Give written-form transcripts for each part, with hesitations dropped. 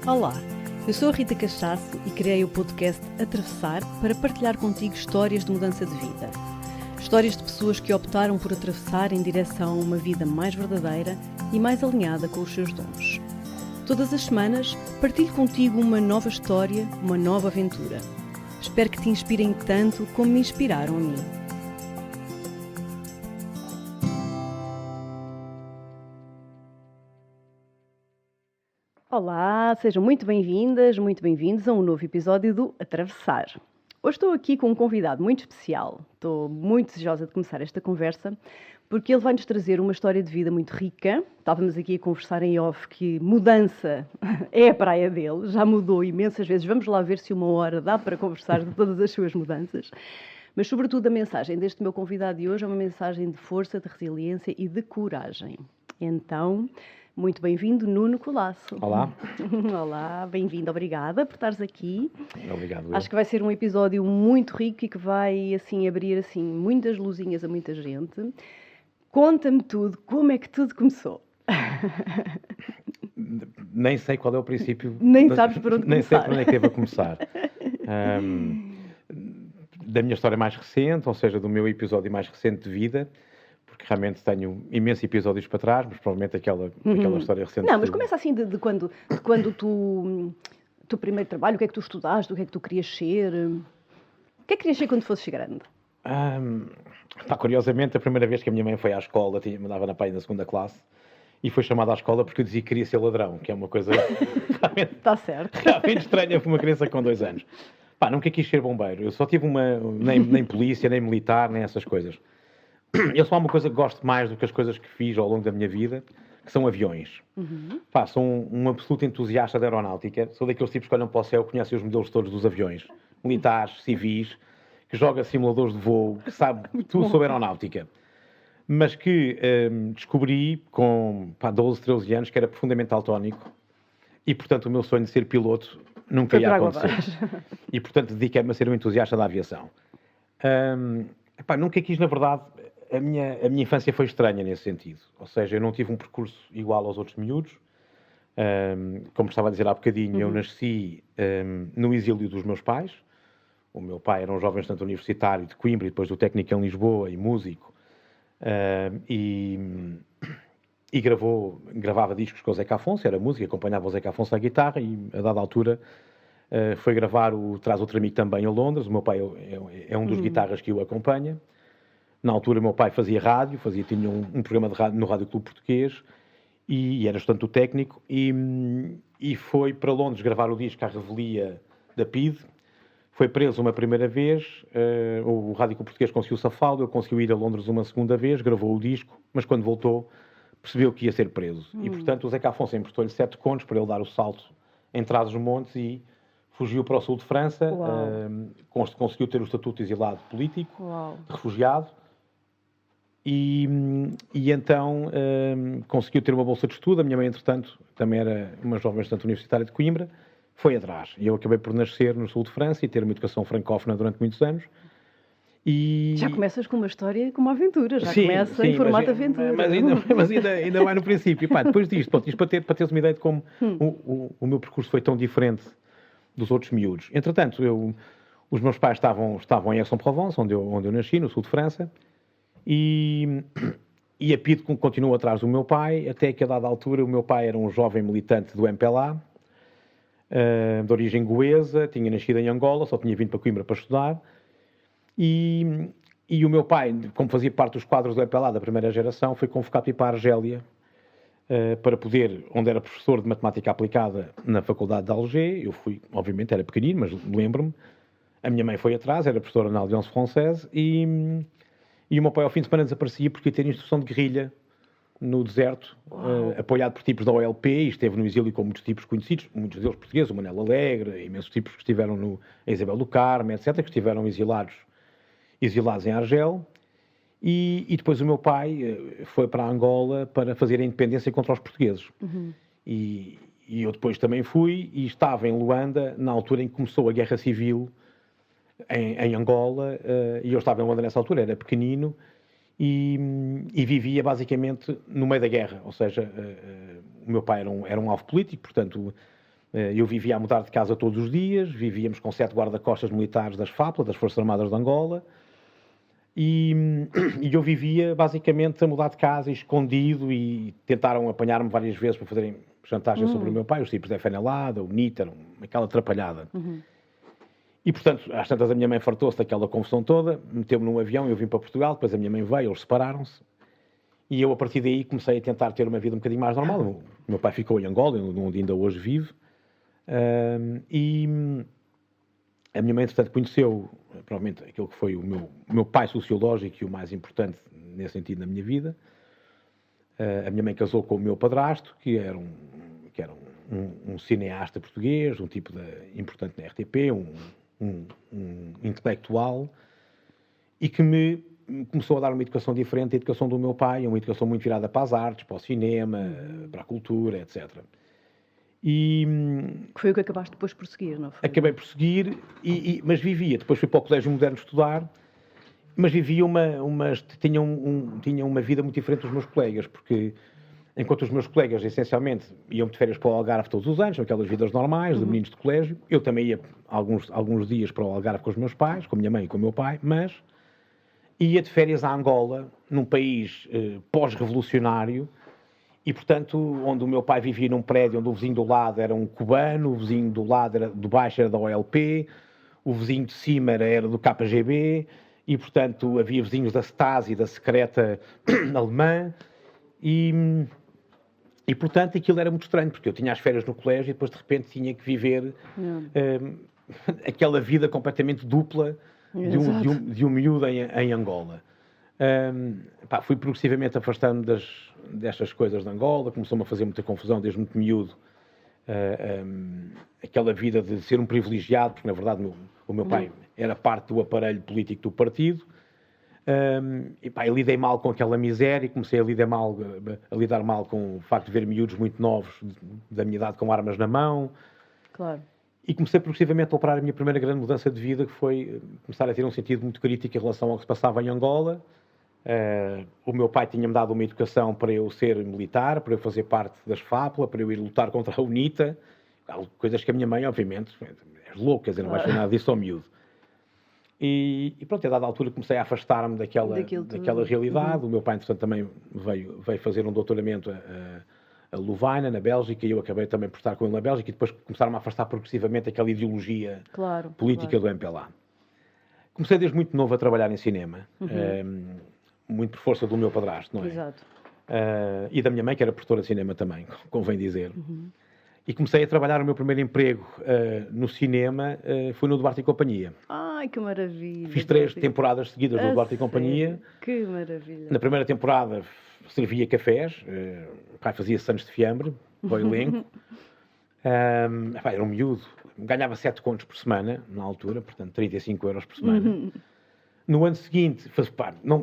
Olá, eu sou a Rita Cachaço e criei o podcast Atravessar para partilhar contigo histórias de mudança de vida. Histórias de pessoas que optaram por atravessar em direção a uma vida mais verdadeira e mais alinhada com os seus dons. Todas as semanas partilho contigo uma nova história, uma nova aventura. Espero que te inspirem tanto como me inspiraram a mim. Olá, sejam muito bem-vindas, muito bem-vindos a um novo episódio do Atravessar. Hoje estou aqui com um convidado muito especial. Estou muito desejosa de começar esta conversa porque ele vai-nos trazer uma história de vida muito rica. Estávamos aqui a conversar em off que mudança é a praia dele, já mudou imensas vezes. Vamos lá ver se uma hora dá para conversar de todas as suas mudanças. Mas, sobretudo, a mensagem deste meu convidado de hoje é uma mensagem de força, de resiliência e de coragem. Então, muito bem-vindo, Nuno Colasso. Olá. Olá, bem-vindo, obrigada por estares aqui. Obrigado. Acho que vai ser um episódio muito rico e que vai, assim, abrir, assim, muitas luzinhas a muita gente. Conta-me tudo, como é que tudo começou? Nem sei qual é o princípio. Nem sabes por onde nem começar. Nem sei por onde é que devo começar. Da minha história mais recente, ou seja, do meu episódio mais recente de vida, porque realmente tenho imensos episódios para trás, mas provavelmente aquela história recente... Não, mas começa assim de quando tu primeiro trabalho, o que é que tu estudaste, o que é que tu querias ser? O que é que querias ser quando fosses grande? Curiosamente, a primeira vez que a minha mãe foi à escola, mandava na pai na segunda classe, e foi chamada à escola porque eu dizia que queria ser ladrão, que é uma coisa Está certo. realmente estranha para uma criança com 2 anos. Nunca quis ser bombeiro, eu só tive nem polícia, nem militar, nem essas coisas. Eu só há uma coisa que gosto mais do que as coisas que fiz ao longo da minha vida, que são aviões. Sou um absoluto entusiasta da aeronáutica, sou daqueles tipos que olham para o céu, conhecem os modelos todos dos aviões, militares, civis, que joga simuladores de voo, que sabe tudo sobre aeronáutica. Mas que descobri com 12, 13 anos que era profundamente daltónico e, portanto, o meu sonho de ser piloto nunca ia acontecer. E, portanto, dediquei-me a ser um entusiasta da aviação. Nunca quis, na verdade, a minha infância foi estranha nesse sentido. Ou seja, eu não tive um percurso igual aos outros miúdos. Como estava a dizer há bocadinho, eu nasci no exílio dos meus pais. O meu pai era um jovem estudante universitário de Coimbra e depois do técnico em Lisboa e músico. E gravava discos com o Zeca Afonso, era música, acompanhava o Zeca Afonso na guitarra e, a dada altura, foi gravar o Traz Outro Amigo também a Londres. O meu pai é um dos guitarras que o acompanha. Na altura, o meu pai fazia rádio, tinha um programa de rádio no Rádio Clube Português e era estudante do técnico e foi para Londres gravar o disco à revelia da PIDE. Foi preso uma primeira vez, o Rádio Clube Português conseguiu safá-lo, ele conseguiu ir a Londres uma segunda vez, gravou o disco, mas quando voltou percebeu que ia ser preso. E, portanto, o Zeca Afonso emprestou-lhe 7 contos para ele dar o salto em Trás-os-Montes e fugiu para o sul de França, conseguiu ter o estatuto de exilado político, de refugiado, e então conseguiu ter uma bolsa de estudo. A minha mãe, entretanto, também era uma jovem estudante universitária de Coimbra, foi atrás. E eu acabei por nascer no sul de França e ter uma educação francófona durante muitos anos. E... Já começas com uma história, com uma aventura, começa em formato de aventura. Mas ainda vai no princípio. Depois disto, isto para teres uma ideia de como o meu percurso foi tão diferente dos outros miúdos. Entretanto, os meus pais estavam em Aix-en-Provence, onde eu nasci, no sul de França, e a PIDE continuou atrás do meu pai, até que a dada altura o meu pai era um jovem militante do MPLA, de origem goesa, tinha nascido em Angola, só tinha vindo para Coimbra para estudar, e o meu pai, como fazia parte dos quadros do MPLA da primeira geração, foi convocado para ir para a Argélia, para poder, onde era professor de matemática aplicada na Faculdade de Alger. Eu fui, obviamente, era pequenino, mas lembro-me. A minha mãe foi atrás, era professora na Alliance Française, e o meu pai ao fim de semana desaparecia porque ia ter instrução de guerrilha no deserto, apoiado por tipos da OLP, e esteve no exílio com muitos tipos conhecidos, muitos deles portugueses, o Manel Alegre, imensos tipos que estiveram a Isabel do Carmo, etc., que estiveram exilados em Argel. E depois o meu pai foi para Angola para fazer a independência contra os portugueses. E eu depois também fui e estava em Luanda na altura em que começou a Guerra Civil em Angola, e eu estava em Luanda nessa altura, era pequenino, e vivia basicamente no meio da guerra, ou seja, o meu pai era um alvo político, portanto, eu vivia a mudar de casa todos os dias, vivíamos com 7 guarda-costas militares das FAPLA, das Forças Armadas de Angola, e eu vivia basicamente a mudar de casa, escondido, e tentaram apanhar-me várias vezes para fazerem chantagem sobre o meu pai, os tipos da FNLA, o NITA, aquela atrapalhada. E, portanto, às tantas a minha mãe fartou-se daquela confusão toda, meteu-me num avião, eu vim para Portugal, depois a minha mãe veio, eles separaram-se, e eu, a partir daí, comecei a tentar ter uma vida um bocadinho mais normal. O meu pai ficou em Angola, onde ainda hoje vive, e a minha mãe, entretanto, conheceu, provavelmente, aquele que foi o meu pai sociológico e o mais importante nesse sentido na minha vida. A minha mãe casou com o meu padrasto, que era um cineasta português, um tipo importante na RTP, um intelectual, e que me começou a dar uma educação diferente da educação do meu pai, uma educação muito virada para as artes, para o cinema, para a cultura, etc. Que foi o que acabaste depois por seguir, não foi? Acabei por seguir, mas vivia. Depois fui para o Colégio Moderno estudar, mas vivia tinha uma vida muito diferente dos meus colegas, porque enquanto os meus colegas, essencialmente, iam de férias para o Algarve todos os anos, aquelas vidas normais, de meninos de colégio, eu também ia alguns dias para o Algarve com os meus pais, com a minha mãe e com o meu pai, mas ia de férias a Angola, num país pós-revolucionário, e, portanto, onde o meu pai vivia num prédio onde o vizinho do lado era um cubano, o vizinho do lado de baixo era da OLP, o vizinho de cima era do KGB, e, portanto, havia vizinhos da Stasi, da secreta alemã, e, portanto, aquilo era muito estranho, porque eu tinha as férias no colégio e depois, de repente, tinha que viver aquela vida completamente dupla de um miúdo em Angola. Fui progressivamente afastando destas coisas de Angola, começou-me a fazer muita confusão desde muito miúdo, aquela vida de ser um privilegiado, porque, na verdade, o meu pai era parte do aparelho político do partido. Eu lidei mal com aquela miséria e comecei a lidar mal com o facto de ver miúdos muito novos, da minha idade, com armas na mão. Claro. E comecei progressivamente a operar a minha primeira grande mudança de vida, que foi começar a ter um sentido muito crítico em relação ao que se passava em Angola. O meu pai tinha-me dado uma educação para eu ser militar, para eu fazer parte das FAPLA, para eu ir lutar contra a UNITA, coisas que a minha mãe, obviamente, és louco, quer dizer, não vais fazer nada disso ao miúdo. E pronto, a dada altura comecei a afastar-me daquela realidade. O meu pai, entretanto, também veio fazer um doutoramento a Louvaina, na Bélgica, e eu acabei também por estar com ele na Bélgica, e depois começaram-me a afastar progressivamente daquela ideologia política do MPLA. Comecei desde muito novo a trabalhar em cinema, muito por força do meu padrasto, não é? Exato. E da minha mãe, que era professora de cinema também, convém dizer. E comecei a trabalhar o meu primeiro emprego no cinema, foi no Duarte e Companhia. Ai, que maravilha! Fiz 3 temporadas seguidas no Duarte e Companhia. Que maravilha! Na primeira temporada servia cafés, fazia sandes de fiambre para o elenco. Era um miúdo, ganhava 7 contos por semana, na altura, portanto 35 euros por semana. No ano seguinte,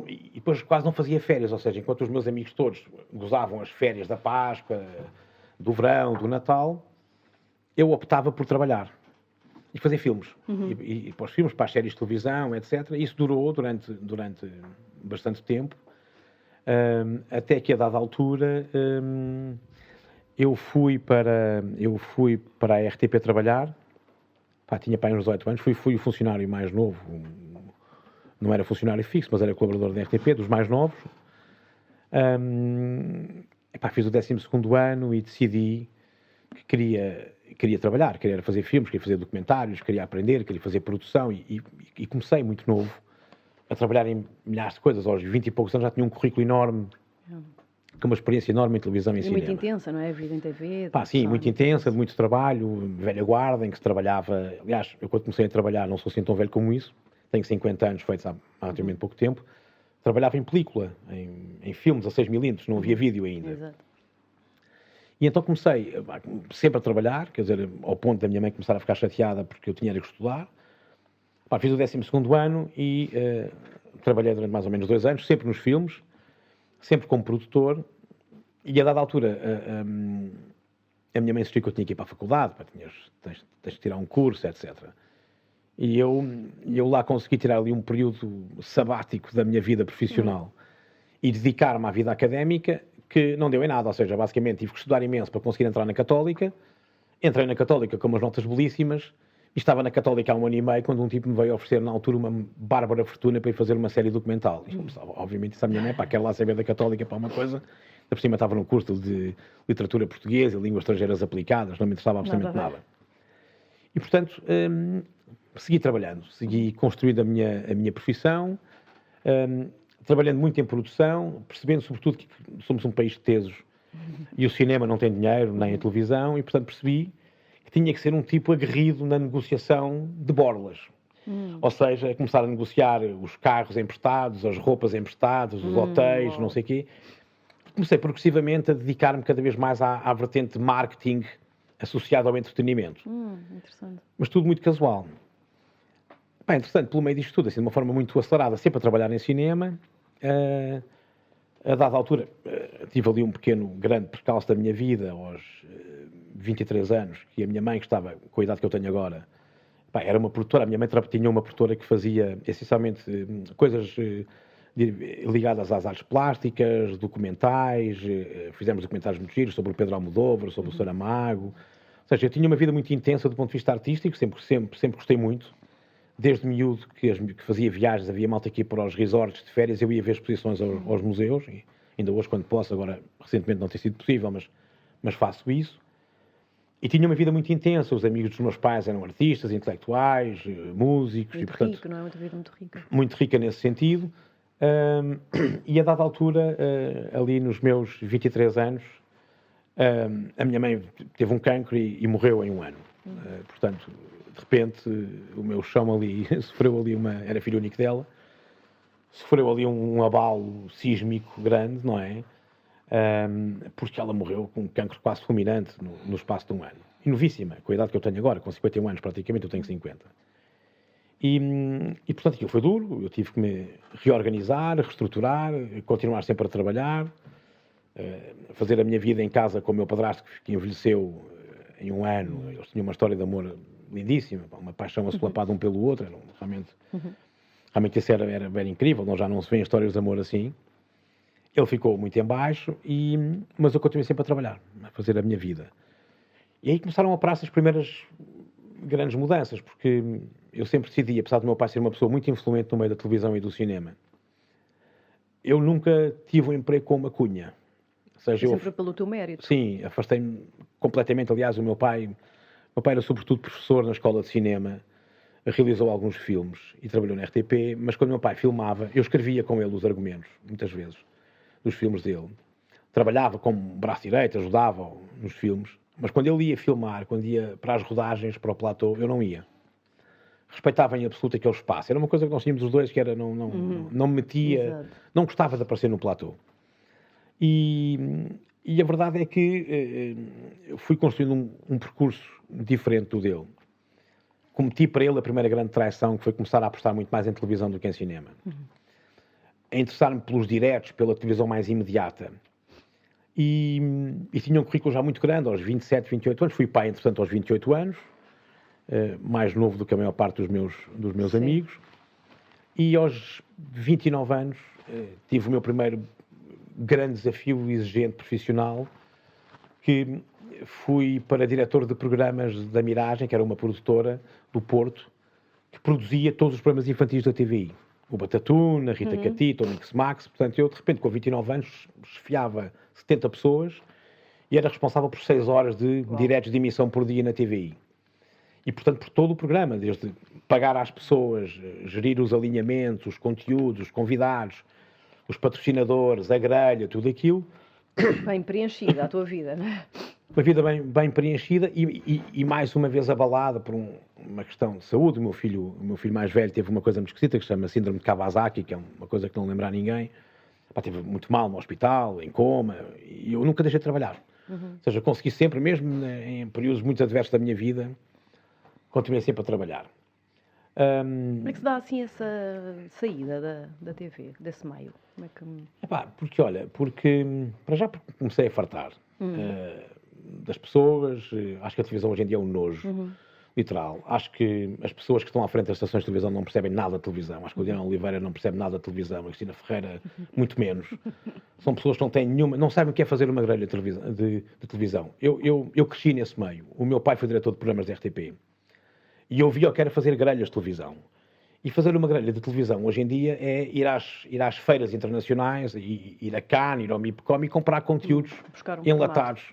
e depois quase não fazia férias, ou seja, enquanto os meus amigos todos gozavam as férias da Páscoa, do verão, do Natal, eu optava por trabalhar e fazer filmes. E para os filmes, para as séries de televisão, etc. Isso durou durante bastante tempo, até que a dada altura eu fui para a RTP trabalhar. Tinha uns 18 anos, fui o funcionário mais novo, não era funcionário fixo, mas era colaborador da RTP, dos mais novos. Fiz o 12º ano e decidi que queria trabalhar, queria fazer filmes, queria fazer documentários, queria aprender, queria fazer produção, e comecei muito novo a trabalhar em milhares de coisas. Aos 20 e poucos anos já tinha um currículo enorme, com uma experiência enorme em televisão e cinema. Muito intensa, não é? A vida em TV. Sim, muito intensa, de muito trabalho, velha guarda, em que se trabalhava. Aliás, eu quando comecei a trabalhar, não sou assim tão velho como isso, tenho 50 anos, feitos há relativamente pouco tempo, trabalhava em película, em filmes a 6mm, não havia vídeo ainda. Exato. E então comecei sempre a trabalhar, quer dizer, ao ponto da minha mãe começar a ficar chateada porque eu tinha que estudar. Fiz o 12º ano e trabalhei durante mais ou menos 2 anos, sempre nos filmes, sempre como produtor. E a dada altura, a minha mãe insistiu que eu tinha que ir para a faculdade, tens de tirar um curso, etc. E eu lá consegui tirar ali um período sabático da minha vida profissional e dedicar-me à vida académica, que não deu em nada. Ou seja, basicamente tive que estudar imenso para conseguir entrar na Católica. Entrei na Católica com umas notas belíssimas e estava na Católica há 1 ano e meio quando um tipo me veio oferecer na altura uma bárbara fortuna para ir fazer uma série documental. E, obviamente, disse à minha mãe, pá, quero lá saber da Católica para uma coisa. Por cima estava num curso de literatura portuguesa e línguas estrangeiras aplicadas, não me interessava absolutamente nada. E, portanto, segui trabalhando, segui construindo a minha profissão, trabalhando muito em produção, percebendo sobretudo que somos um país de tesos e o cinema não tem dinheiro, nem a televisão, e portanto percebi que tinha que ser um tipo aguerrido na negociação de borlas. Ou seja, começar a negociar os carros emprestados, as roupas emprestadas, os hotéis, não sei o quê. Comecei progressivamente a dedicar-me cada vez mais à vertente de marketing associada ao entretenimento. Interessante. Mas tudo muito casual. Bem, entretanto, pelo meio disto tudo, assim, de uma forma muito acelerada, sempre a trabalhar em cinema. A dada altura, tive ali um grande percalço da minha vida, aos 23 anos, que a minha mãe, que estava com a idade que eu tenho agora, era uma produtora. A minha mãe tinha uma produtora que fazia, essencialmente, coisas ligadas às artes plásticas, documentais. Fizemos documentários muito giros sobre o Pedro Almodóvar, sobre o Saramago. Ou seja, eu tinha uma vida muito intensa do ponto de vista artístico, sempre gostei muito. Desde miúdo que fazia viagens, havia malta aqui para os resorts de férias, eu ia ver exposições aos museus, e ainda hoje quando posso, agora recentemente não tem sido possível, mas faço isso. E tinha uma vida muito intensa, os amigos dos meus pais eram artistas, intelectuais, músicos. Muito e, portanto, rico, não é? Uma vida muito rica. Muito rica nesse sentido. E a dada altura, ali nos meus 23 anos, a minha mãe teve um cancro e morreu em 1 ano. Portanto, de repente, o meu chão ali sofreu ali era filho único dela, sofreu ali um abalo sísmico grande, não é? Porque ela morreu com um cancro quase fulminante no espaço de 1 ano. E novíssima, com a idade que eu tenho agora, com 51 anos praticamente, eu tenho 50. E portanto, aquilo foi duro, eu tive que me reorganizar, reestruturar, continuar sempre a trabalhar, fazer a minha vida em casa com o meu padrasto, que envelheceu em 1 ano. Eles tinham uma história de amor lindíssima, uma paixão assolapada um pelo outro. Realmente isso era incrível, já não se vê histórias de amor assim. Ele ficou muito em baixo, mas eu continuei sempre a trabalhar, a fazer a minha vida. E aí começaram a operar-se as primeiras grandes mudanças, porque eu sempre decidi, apesar do meu pai ser uma pessoa muito influente no meio da televisão e do cinema, eu nunca tive um emprego com uma cunha. Ou seja, sempre pelo teu mérito. Sim, afastei-me completamente. Aliás, o meu pai era sobretudo professor na escola de cinema, realizou alguns filmes e trabalhou na RTP, mas quando o meu pai filmava, eu escrevia com ele os argumentos, muitas vezes, dos filmes dele. Trabalhava como braço direito, ajudava nos filmes, mas quando ele ia filmar, quando ia para as rodagens, para o platô, eu não ia. Respeitava em absoluto aquele espaço. Era uma coisa que nós tínhamos os dois, que era não me metia, exato, não gostava de aparecer no platô. E a verdade é que eu fui construindo um percurso diferente do dele. Cometi para ele a primeira grande traição, que foi começar a apostar muito mais em televisão do que em cinema. A interessar-me pelos diretos, pela televisão mais imediata. E tinha um currículo já muito grande, aos 27, 28 anos. Fui pai, entretanto, aos 28 anos, mais novo do que a maior parte dos meus amigos. E aos 29 anos tive o meu primeiro grande desafio exigente profissional, que fui para diretor de programas da Miragem, que era uma produtora do Porto, que produzia todos os programas infantis da TVI. O Batatuna, a Rita Catito, o Mix Max. Portanto, eu, de repente, com 29 anos, chefiava 70 pessoas e era responsável por 6 horas de diretos de emissão por dia na TVI. E, portanto, por todo o programa, desde pagar às pessoas, gerir os alinhamentos, os conteúdos, os convidados, os patrocinadores, a grelha, tudo aquilo. Bem preenchida a tua vida, não é? Uma vida bem preenchida e mais uma vez abalada por uma questão de saúde. O meu filho mais velho teve uma coisa muito esquisita que se chama síndrome de Kawasaki, que é uma coisa que não lembra a ninguém. Teve muito mal no hospital, em coma, e eu nunca deixei de trabalhar. Ou seja, consegui sempre, mesmo em períodos muito adversos da minha vida, continuei sempre a trabalhar. Como é que se dá assim essa saída da TV, desse meio? Como é que... Porque para já comecei a fartar das pessoas. Acho que a televisão hoje em dia é um nojo. literal. Acho que as pessoas que estão à frente das estações de televisão não percebem nada de televisão. Acho que o Daniel Oliveira não percebe nada de televisão, a Cristina Ferreira muito menos. São pessoas que não têm nenhuma, não sabem o que é fazer uma grelha de televisão. Eu cresci nesse meio. O meu pai foi diretor de programas da RTP. E eu via o que era fazer grelhas de televisão. E fazer uma grelha de televisão hoje em dia é ir às feiras internacionais, ir a Cannes, ir ao MIPCOM e comprar conteúdos enlatados.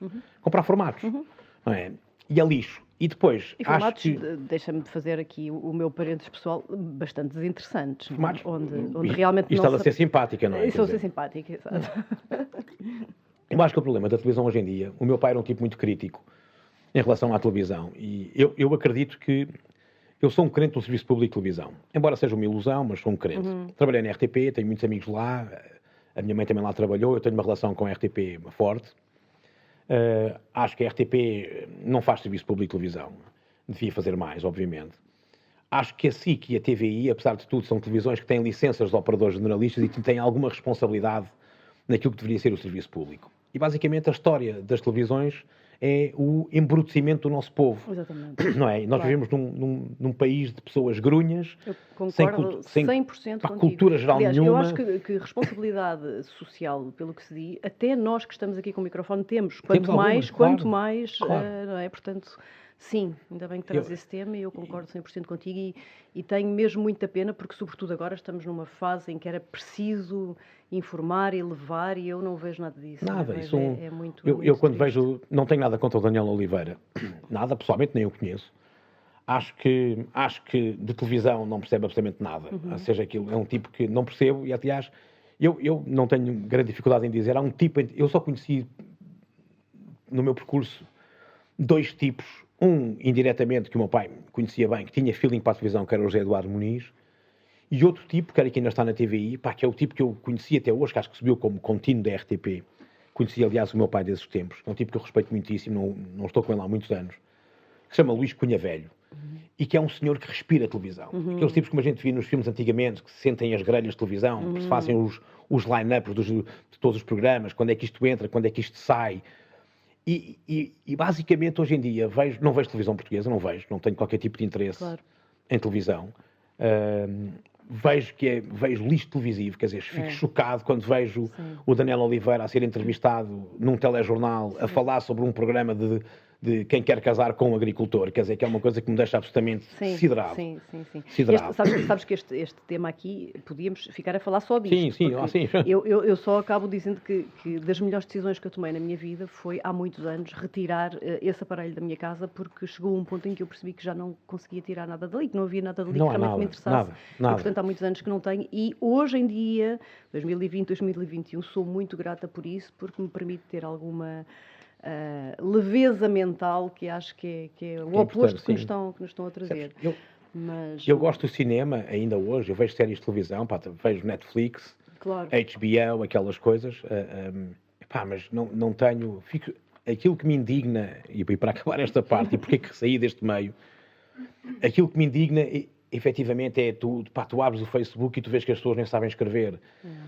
Comprar formatos. Não é? E é lixo. E depois, e formatos, deixa-me fazer aqui o meu parênteses pessoal, bastante desinteressantes. Formatos, onde realmente não estava a ser simpática, não é? Estou a ser simpática, exato. Eu acho que o problema da televisão hoje em dia, o meu pai era um tipo muito crítico em relação à televisão. E eu acredito que eu sou um crente no serviço público de televisão. Embora seja uma ilusão, mas sou um crente. Trabalhei na RTP, tenho muitos amigos lá, a minha mãe também lá trabalhou, eu tenho uma relação com a RTP forte. Acho que a RTP não faz serviço público de televisão. Devia fazer mais, obviamente. Acho que a SIC e a TVI, apesar de tudo, são televisões que têm licenças de operadores generalistas e que têm alguma responsabilidade naquilo que deveria ser o serviço público. E, basicamente, a história das televisões é o embrutecimento do nosso povo. Exatamente. Não é? Nós vivemos num país de pessoas grunhas, eu concordo sem 100% contigo. Cultura geral Aliás, nenhuma. Eu acho que responsabilidade social, pelo que se diz, até nós que estamos aqui com o microfone temos. Quanto mais, claro. Não é? Portanto, sim, ainda bem que trazes esse tema e eu concordo 100% contigo e tenho mesmo muita pena porque, sobretudo agora, estamos numa fase em que era preciso informar e levar e eu não vejo nada disso. Nada, isso é muito eu quando triste. vejo, não tenho nada contra o Daniel Oliveira, nada, pessoalmente nem eu conheço. Acho que de televisão não percebe absolutamente nada. Seja aquilo, é um tipo que não percebo e, aliás, eu não tenho grande dificuldade em dizer, há um tipo, eu só conheci no meu percurso 2 tipos, um indiretamente que o meu pai conhecia bem, que tinha feeling para a televisão, que era o José Eduardo Muniz, e outro tipo, que era que ainda está na TVI, que é o tipo que eu conheci até hoje, que acho que subiu como contínuo da RTP. Conheci, aliás, o meu pai desses tempos. É um tipo que eu respeito muitíssimo, não estou com ele há muitos anos. Que se chama Luís Cunha Velho. E que é um senhor que respira televisão. Aqueles tipos como a gente via nos filmes antigamente, que se sentem as grelhas de televisão, que se fazem os line-ups de todos os programas, quando é que isto entra, quando é que isto sai. E basicamente, hoje em dia, não vejo televisão portuguesa, não tenho qualquer tipo de interesse em televisão. Vejo lixo televisivo, quer dizer, fico chocado quando vejo o Daniel Oliveira a ser entrevistado num telejornal a falar sobre um programa de quem quer casar com um agricultor, quer dizer, que é uma coisa que me deixa absolutamente siderado. Sim. Siderado. Sabes que este tema aqui, podíamos ficar a falar só disto. Sim. Eu só acabo dizendo que das melhores decisões que eu tomei na minha vida foi, há muitos anos, retirar esse aparelho da minha casa, porque chegou um ponto em que eu percebi que já não conseguia tirar nada dali, que não havia nada dali que realmente me interessasse. Nada. E, portanto, há muitos anos que não tenho. E hoje em dia, 2020, 2021, sou muito grata por isso, porque me permite ter alguma leveza mental, que acho que é o oposto que nos estão a trazer. Eu gosto do cinema ainda hoje, eu vejo séries de televisão, vejo Netflix, HBO, aquelas coisas, mas não tenho... Aquilo que me indigna, e para acabar esta parte, e porque é que saí deste meio, aquilo que me indigna... efetivamente tu abres o Facebook e tu vês que as pessoas nem sabem escrever.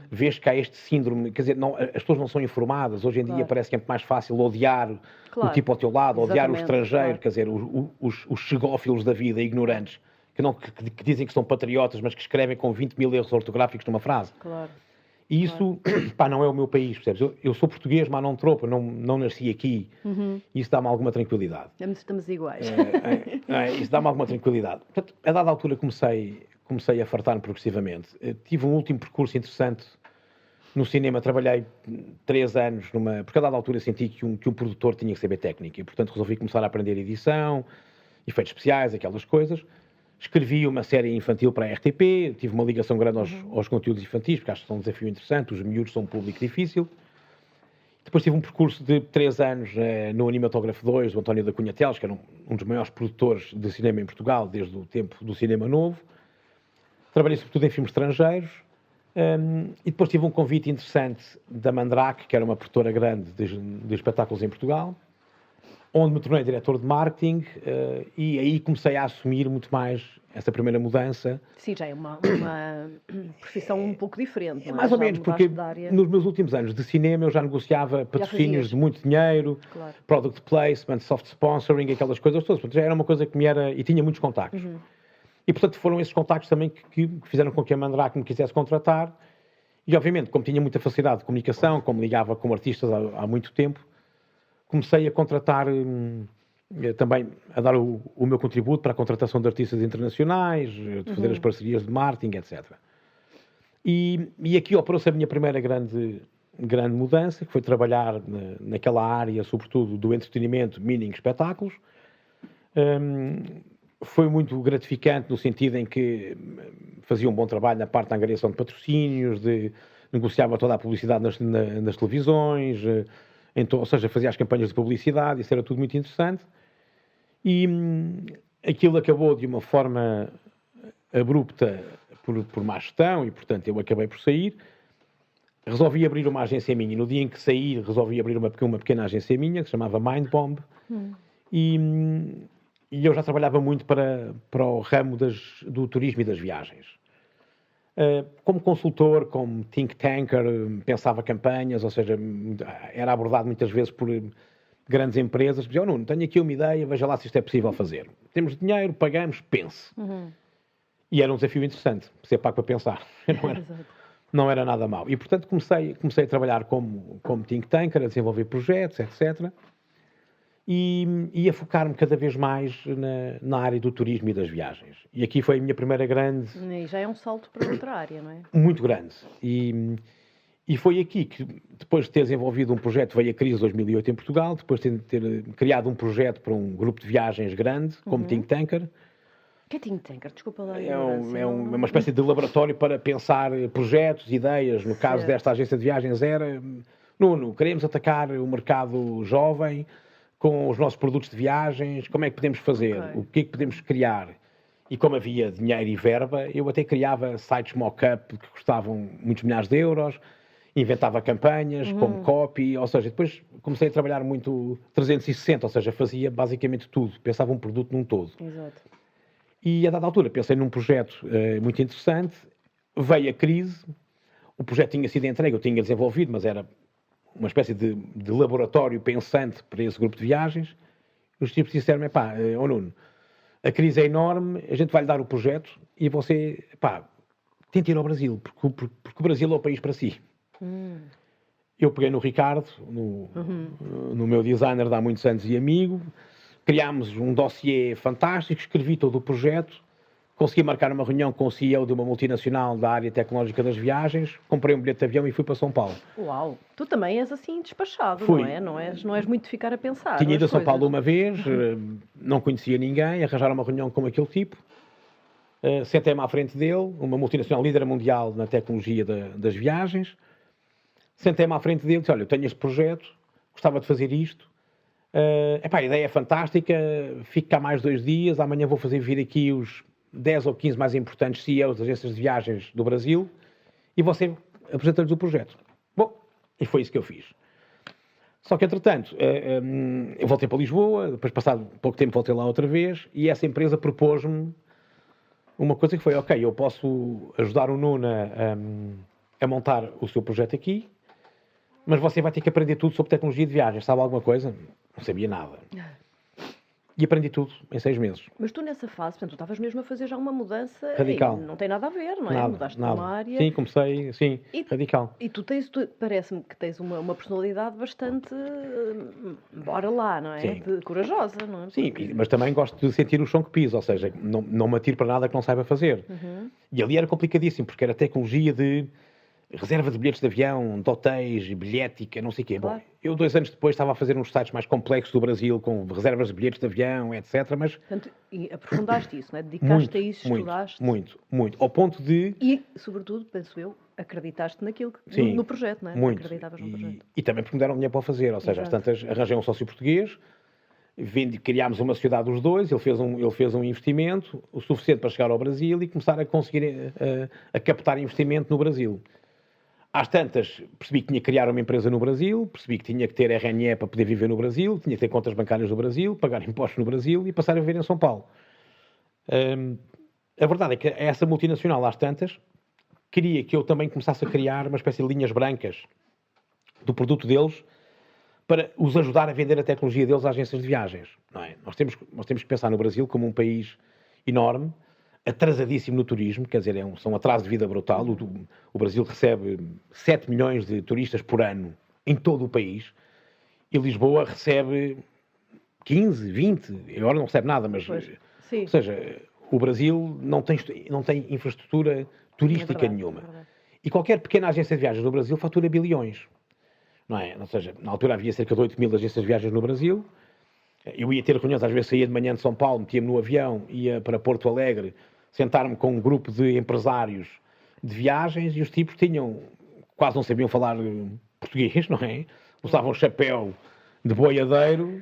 Vês que há este síndrome, quer dizer, as pessoas não são informadas. Hoje em dia parece que é muito mais fácil odiar o tipo ao teu lado, odiar o estrangeiro, quer dizer, os chegófilos da vida, ignorantes, que dizem que são patriotas, mas que escrevem com 20 mil erros ortográficos numa frase. E isso, não é o meu país, percebes? Eu sou português, mas não tropo, não nasci aqui. E isso dá-me alguma tranquilidade. Estamos iguais. Isso dá-me alguma tranquilidade. Portanto, a dada altura comecei a fartar-me progressivamente. Tive um último percurso interessante no cinema. Trabalhei 3 anos porque a dada altura senti que um produtor tinha que saber técnica. E, portanto, resolvi começar a aprender edição, efeitos especiais, aquelas coisas. Escrevi uma série infantil para a RTP, tive uma ligação grande aos conteúdos infantis, porque acho que são um desafio interessante, os miúdos são um público difícil. Depois tive um percurso de 3 anos no Animatógrafo 2, do António da Cunha Teles, que era um dos maiores produtores de cinema em Portugal, desde o tempo do cinema novo. Trabalhei sobretudo em filmes estrangeiros. E depois tive um convite interessante da Mandrake, que era uma produtora grande de espetáculos em Portugal. onde me tornei diretor de marketing e aí comecei a assumir muito mais essa primeira mudança. Sim, já é uma profissão um pouco diferente, não é? Mais ou Já menos, mudaste porque de área. nos meus últimos anos de cinema eu já negociava patrocínios fazias. de muito dinheiro, Claro. product placement, soft sponsoring, aquelas coisas todas. Portanto, já era uma coisa que me era... E tinha muitos contactos. E, portanto, foram esses contactos também que fizeram com que a Mandrake me quisesse contratar. E, obviamente, como tinha muita facilidade de comunicação, como ligava com artistas há muito tempo, comecei a contratar, também a dar o meu contributo para a contratação de artistas internacionais, de fazer as parcerias de marketing, etc. E aqui operou-se a minha primeira grande mudança, que foi trabalhar naquela área, sobretudo, do entretenimento, meaning espetáculos. Foi muito gratificante no sentido em que fazia um bom trabalho na parte da angariação de patrocínios, negociava toda a publicidade nas televisões, então, ou seja, fazia as campanhas de publicidade, isso era tudo muito interessante. E aquilo acabou de uma forma abrupta por má gestão e, portanto, eu acabei por sair. Resolvi abrir uma agência minha e no dia em que saí resolvi abrir uma pequena agência minha que se chamava Mindbomb. E eu já trabalhava muito para o ramo do turismo e das viagens. Como consultor, como think tanker, pensava campanhas, ou seja, era abordado muitas vezes por grandes empresas. Dizia, Nuno, tenho aqui uma ideia, veja lá se isto é possível fazer. Temos dinheiro, pagamos, pense. E era um desafio interessante, ser pago para pensar. Não era nada mau. E, portanto, comecei a trabalhar como think tanker, a desenvolver projetos, etc. E a focar-me cada vez mais na área do turismo e das viagens. E aqui foi a minha primeira grande... E já é um salto para outra área, não é? Muito grande. E foi aqui que, depois de ter desenvolvido um projeto, veio a crise de 2008 em Portugal, depois de ter criado um projeto para um grupo de viagens grande, como think tanker. O que é think tanker? Desculpa lá. É uma espécie de laboratório para pensar projetos, ideias. No caso desta agência de viagens era... Nuno, queremos atacar o mercado jovem com os nossos produtos de viagens, como é que podemos fazer? O que é que podemos criar? E como havia dinheiro e verba, eu até criava sites mock-up que custavam muitos milhares de euros, inventava campanhas, como copy, ou seja, depois comecei a trabalhar muito 360, ou seja, fazia basicamente tudo, pensava um produto num todo. Exato. E a dada altura pensei num projeto muito interessante, veio a crise, o projeto tinha sido entregue, eu tinha desenvolvido, mas era uma espécie de laboratório pensante para esse grupo de viagens. Os tipos disseram-me, Nuno, a crise é enorme, a gente vai-lhe dar o projeto e você, tente ir ao Brasil, porque o Brasil é o país para si. Eu peguei no Ricardo, no meu designer de há muitos anos e amigo, criámos um dossiê fantástico, escrevi todo o projeto, consegui marcar uma reunião com o CEO de uma multinacional da área tecnológica das viagens, comprei um bilhete de avião e fui para São Paulo. Uau! Tu também és assim despachado, Fui. não é? Não és muito de ficar a pensar. Tinha ido a as São Paulo coisas. uma vez, não conhecia ninguém, arranjaram uma reunião com aquele tipo, sentei-me à frente dele, uma multinacional líder mundial na tecnologia das viagens, sentei-me à frente dele e disse, olha, eu tenho este projeto, gostava de fazer isto, a ideia é fantástica, fico cá mais 2 dias, amanhã vou fazer vir aqui os 10 ou 15 mais importantes CEOs das agências de viagens do Brasil e você apresenta-lhes o projeto. Bom, e foi isso que eu fiz. Só que, entretanto, eu voltei para Lisboa, depois passado pouco tempo voltei lá outra vez e essa empresa propôs-me uma coisa que foi, ok, eu posso ajudar o Nuno a montar o seu projeto aqui, mas você vai ter que aprender tudo sobre tecnologia de viagens. Sabe alguma coisa? Não sabia nada. E aprendi tudo em 6 meses. Mas tu nessa fase, portanto, tu estavas mesmo a fazer já uma mudança... Radical. Não tem nada a ver, não é? Nada, Mudaste nada. de uma área... Sim, comecei, sim, radical. E tu parece-me que tens uma personalidade bastante, bora lá, não é? Sim. Corajosa, não é? Sim, mas também gosto de sentir o chão que piso, ou seja, não me atiro para nada que não saiba fazer. E ali era complicadíssimo, porque era tecnologia de reserva de bilhetes de avião, de hotéis, bilhética, não sei o quê. Claro. Bom, eu 2 anos depois estava a fazer uns sites mais complexos do Brasil, com reservas de bilhetes de avião, etc. Mas Portanto, e aprofundaste isso, não é? Dedicaste a isso, muito, estudaste. muito. Ao ponto de... E, sobretudo, penso eu, acreditaste naquilo, Sim, no projeto, não é? Muito. Acreditavas no projeto. E também porque me deram dinheiro para o fazer, ou seja, às Exato. tantas arranjei um sócio português, criámos uma sociedade dos dois, ele fez um investimento, o suficiente para chegar ao Brasil e começar a conseguir a captar investimento no Brasil. Às tantas, percebi que tinha que criar uma empresa no Brasil, percebi que tinha que ter RNE para poder viver no Brasil, tinha que ter contas bancárias no Brasil, pagar impostos no Brasil e passar a viver em São Paulo. A verdade é que essa multinacional, às tantas, queria que eu também começasse a criar uma espécie de linhas brancas do produto deles para os ajudar a vender a tecnologia deles às agências de viagens. Não é? Nós temos que pensar no Brasil como um país enorme, atrasadíssimo no turismo, quer dizer, são um atraso de vida brutal. O Brasil recebe 7 milhões de turistas por ano em todo o país e Lisboa recebe 15, 20, agora não recebe nada, mas... Ou seja, o Brasil não tem infraestrutura turística nenhuma. E qualquer pequena agência de viagens no Brasil fatura bilhões. Não é? Ou seja, na altura havia cerca de 8 mil agências de viagens no Brasil. Eu ia ter reuniões, às vezes saía de manhã de São Paulo, metia-me no avião, ia para Porto Alegre, sentar-me com um grupo de empresários de viagens e os tipos quase não sabiam falar português, não é? Usavam chapéu de boiadeiro,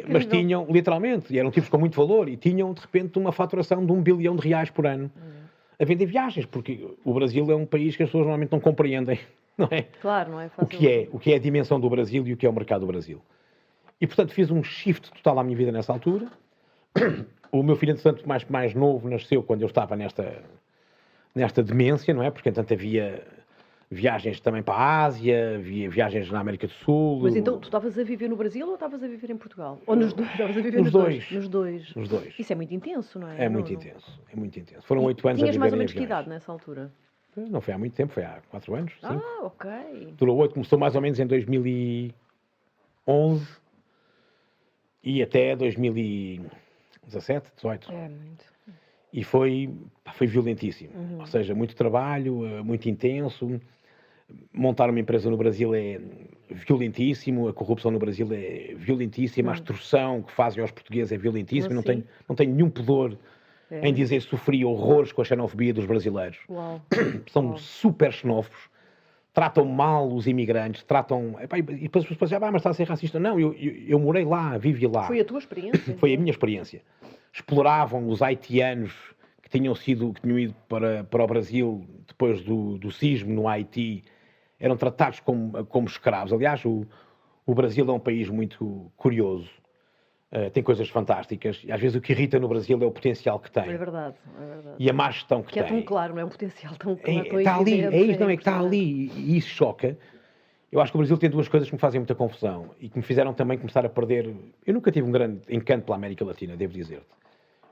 mas tinham, literalmente, e eram tipos com muito valor, e tinham, de repente, uma faturação de R$1 bilhão por ano a vender viagens, porque o Brasil é um país que as pessoas normalmente não compreendem, não é? Claro, não é fácil. O que é a dimensão do Brasil e o que é o mercado do Brasil. E, portanto, fiz um shift total à minha vida nessa altura. O meu filho, entretanto, mais novo, nasceu quando eu estava nesta demência, não é? Porque, entanto, havia viagens também para a Ásia, havia viagens na América do Sul. Mas então, tu estavas a viver no Brasil ou estavas a viver em Portugal? Ou nos dois? Estavas a viver nos dois? Nos dois. Nos dois. Isso é muito intenso, não é? É muito intenso. É muito intenso. Foram 8 anos a viver em Tinhas mais ou menos que idade nessa altura? Não foi há muito tempo, foi há 4 anos, 5. Ah, ok. Durou 8, começou mais ou menos em 2011 e até 2017, 18. É muito. E foi violentíssimo. Ou seja, muito trabalho, muito intenso. Montar uma empresa no Brasil é violentíssimo, a corrupção no Brasil é violentíssima, a extorsão que fazem aos portugueses é violentíssima. Não tenho nenhum pudor em dizer que sofri horrores com a xenofobia dos brasileiros. Uau. São super xenófobos. Tratam mal os imigrantes, e depois as pessoas dizem, mas está a ser racista. Não, eu morei lá, vivi lá. Foi a tua experiência? Foi a minha experiência. Exploravam os haitianos que tinham ido para o Brasil depois do sismo no Haiti, eram tratados como escravos. Aliás, o Brasil é um país muito curioso. Tem coisas fantásticas. E às vezes o que irrita no Brasil é o potencial que tem. É verdade. E a má gestão que tem. Que é tão claro, não é? Um potencial tão claro. Está ali, é isso, não é? Que está ali. E isso choca. Eu acho que o Brasil tem duas coisas que me fazem muita confusão e que me fizeram também começar a perder... Eu nunca tive um grande encanto pela América Latina, devo dizer-te.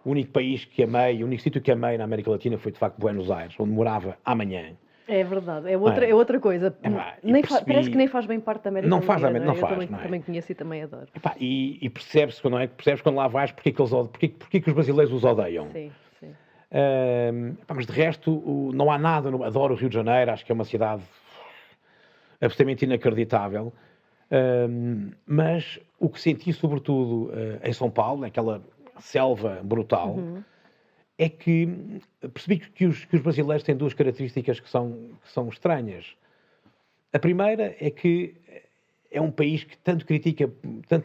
O único país que amei, o único sítio que amei na América Latina foi, de facto, Buenos Aires, onde morava amanhã. É verdade, é outra coisa. Parece que nem faz bem parte da América Latina. Não faz. Também conheço e também adoro. E percebes quando lá vais porque que os brasileiros os odeiam. Sim. Mas de resto, não há nada. Adoro o Rio de Janeiro, acho que é uma cidade absolutamente inacreditável. Mas o que senti, sobretudo, em São Paulo, naquela selva brutal, é que percebi que os brasileiros têm duas características que são estranhas. A primeira é que é um país que tanto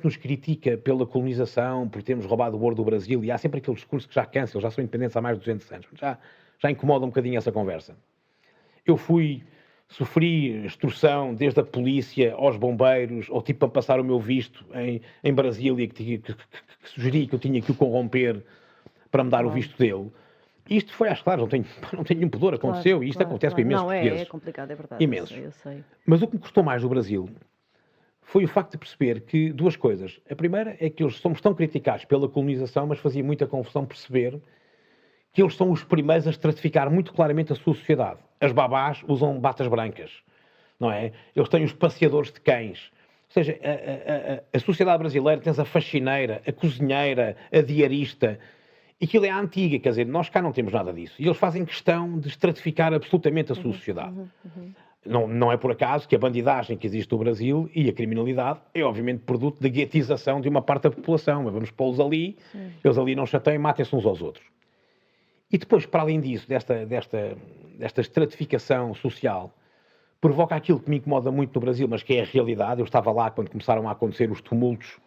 nos critica pela colonização, por termos roubado o ouro do Brasil, e há sempre aquele discurso que já cansa, eles já são independentes há mais de 200 anos. Já incomoda um bocadinho essa conversa. Eu sofri extorsão desde a polícia aos bombeiros, ou tipo para passar o meu visto em Brasília, que sugeri que eu tinha que o corromper para me dar o visto dele. Isto foi, acho claro, não tenho nenhum pudor, aconteceu, e isto acontece com imensos portugueses. É complicado, é verdade. Imensos. Eu sei. Mas o que me custou mais do Brasil foi o facto de perceber que duas coisas. A primeira é que eles somos tão criticados pela colonização, mas fazia muita confusão perceber que eles são os primeiros a estratificar muito claramente a sua sociedade. As babás usam batas brancas, não é? Eles têm os passeadores de cães. Ou seja, a sociedade brasileira tem a faxineira, a cozinheira, a diarista. Aquilo é a antiga, quer dizer, nós cá não temos nada disso. E eles fazem questão de estratificar absolutamente a sua sociedade. Não é por acaso que a bandidagem que existe no Brasil e a criminalidade é, obviamente, produto da guetização de uma parte da população. Mas vamos pô-los ali, eles ali não chateiam, matem-se uns aos outros. E depois, para além disso, desta estratificação social, provoca aquilo que me incomoda muito no Brasil, mas que é a realidade. Eu estava lá quando começaram a acontecer os tumultos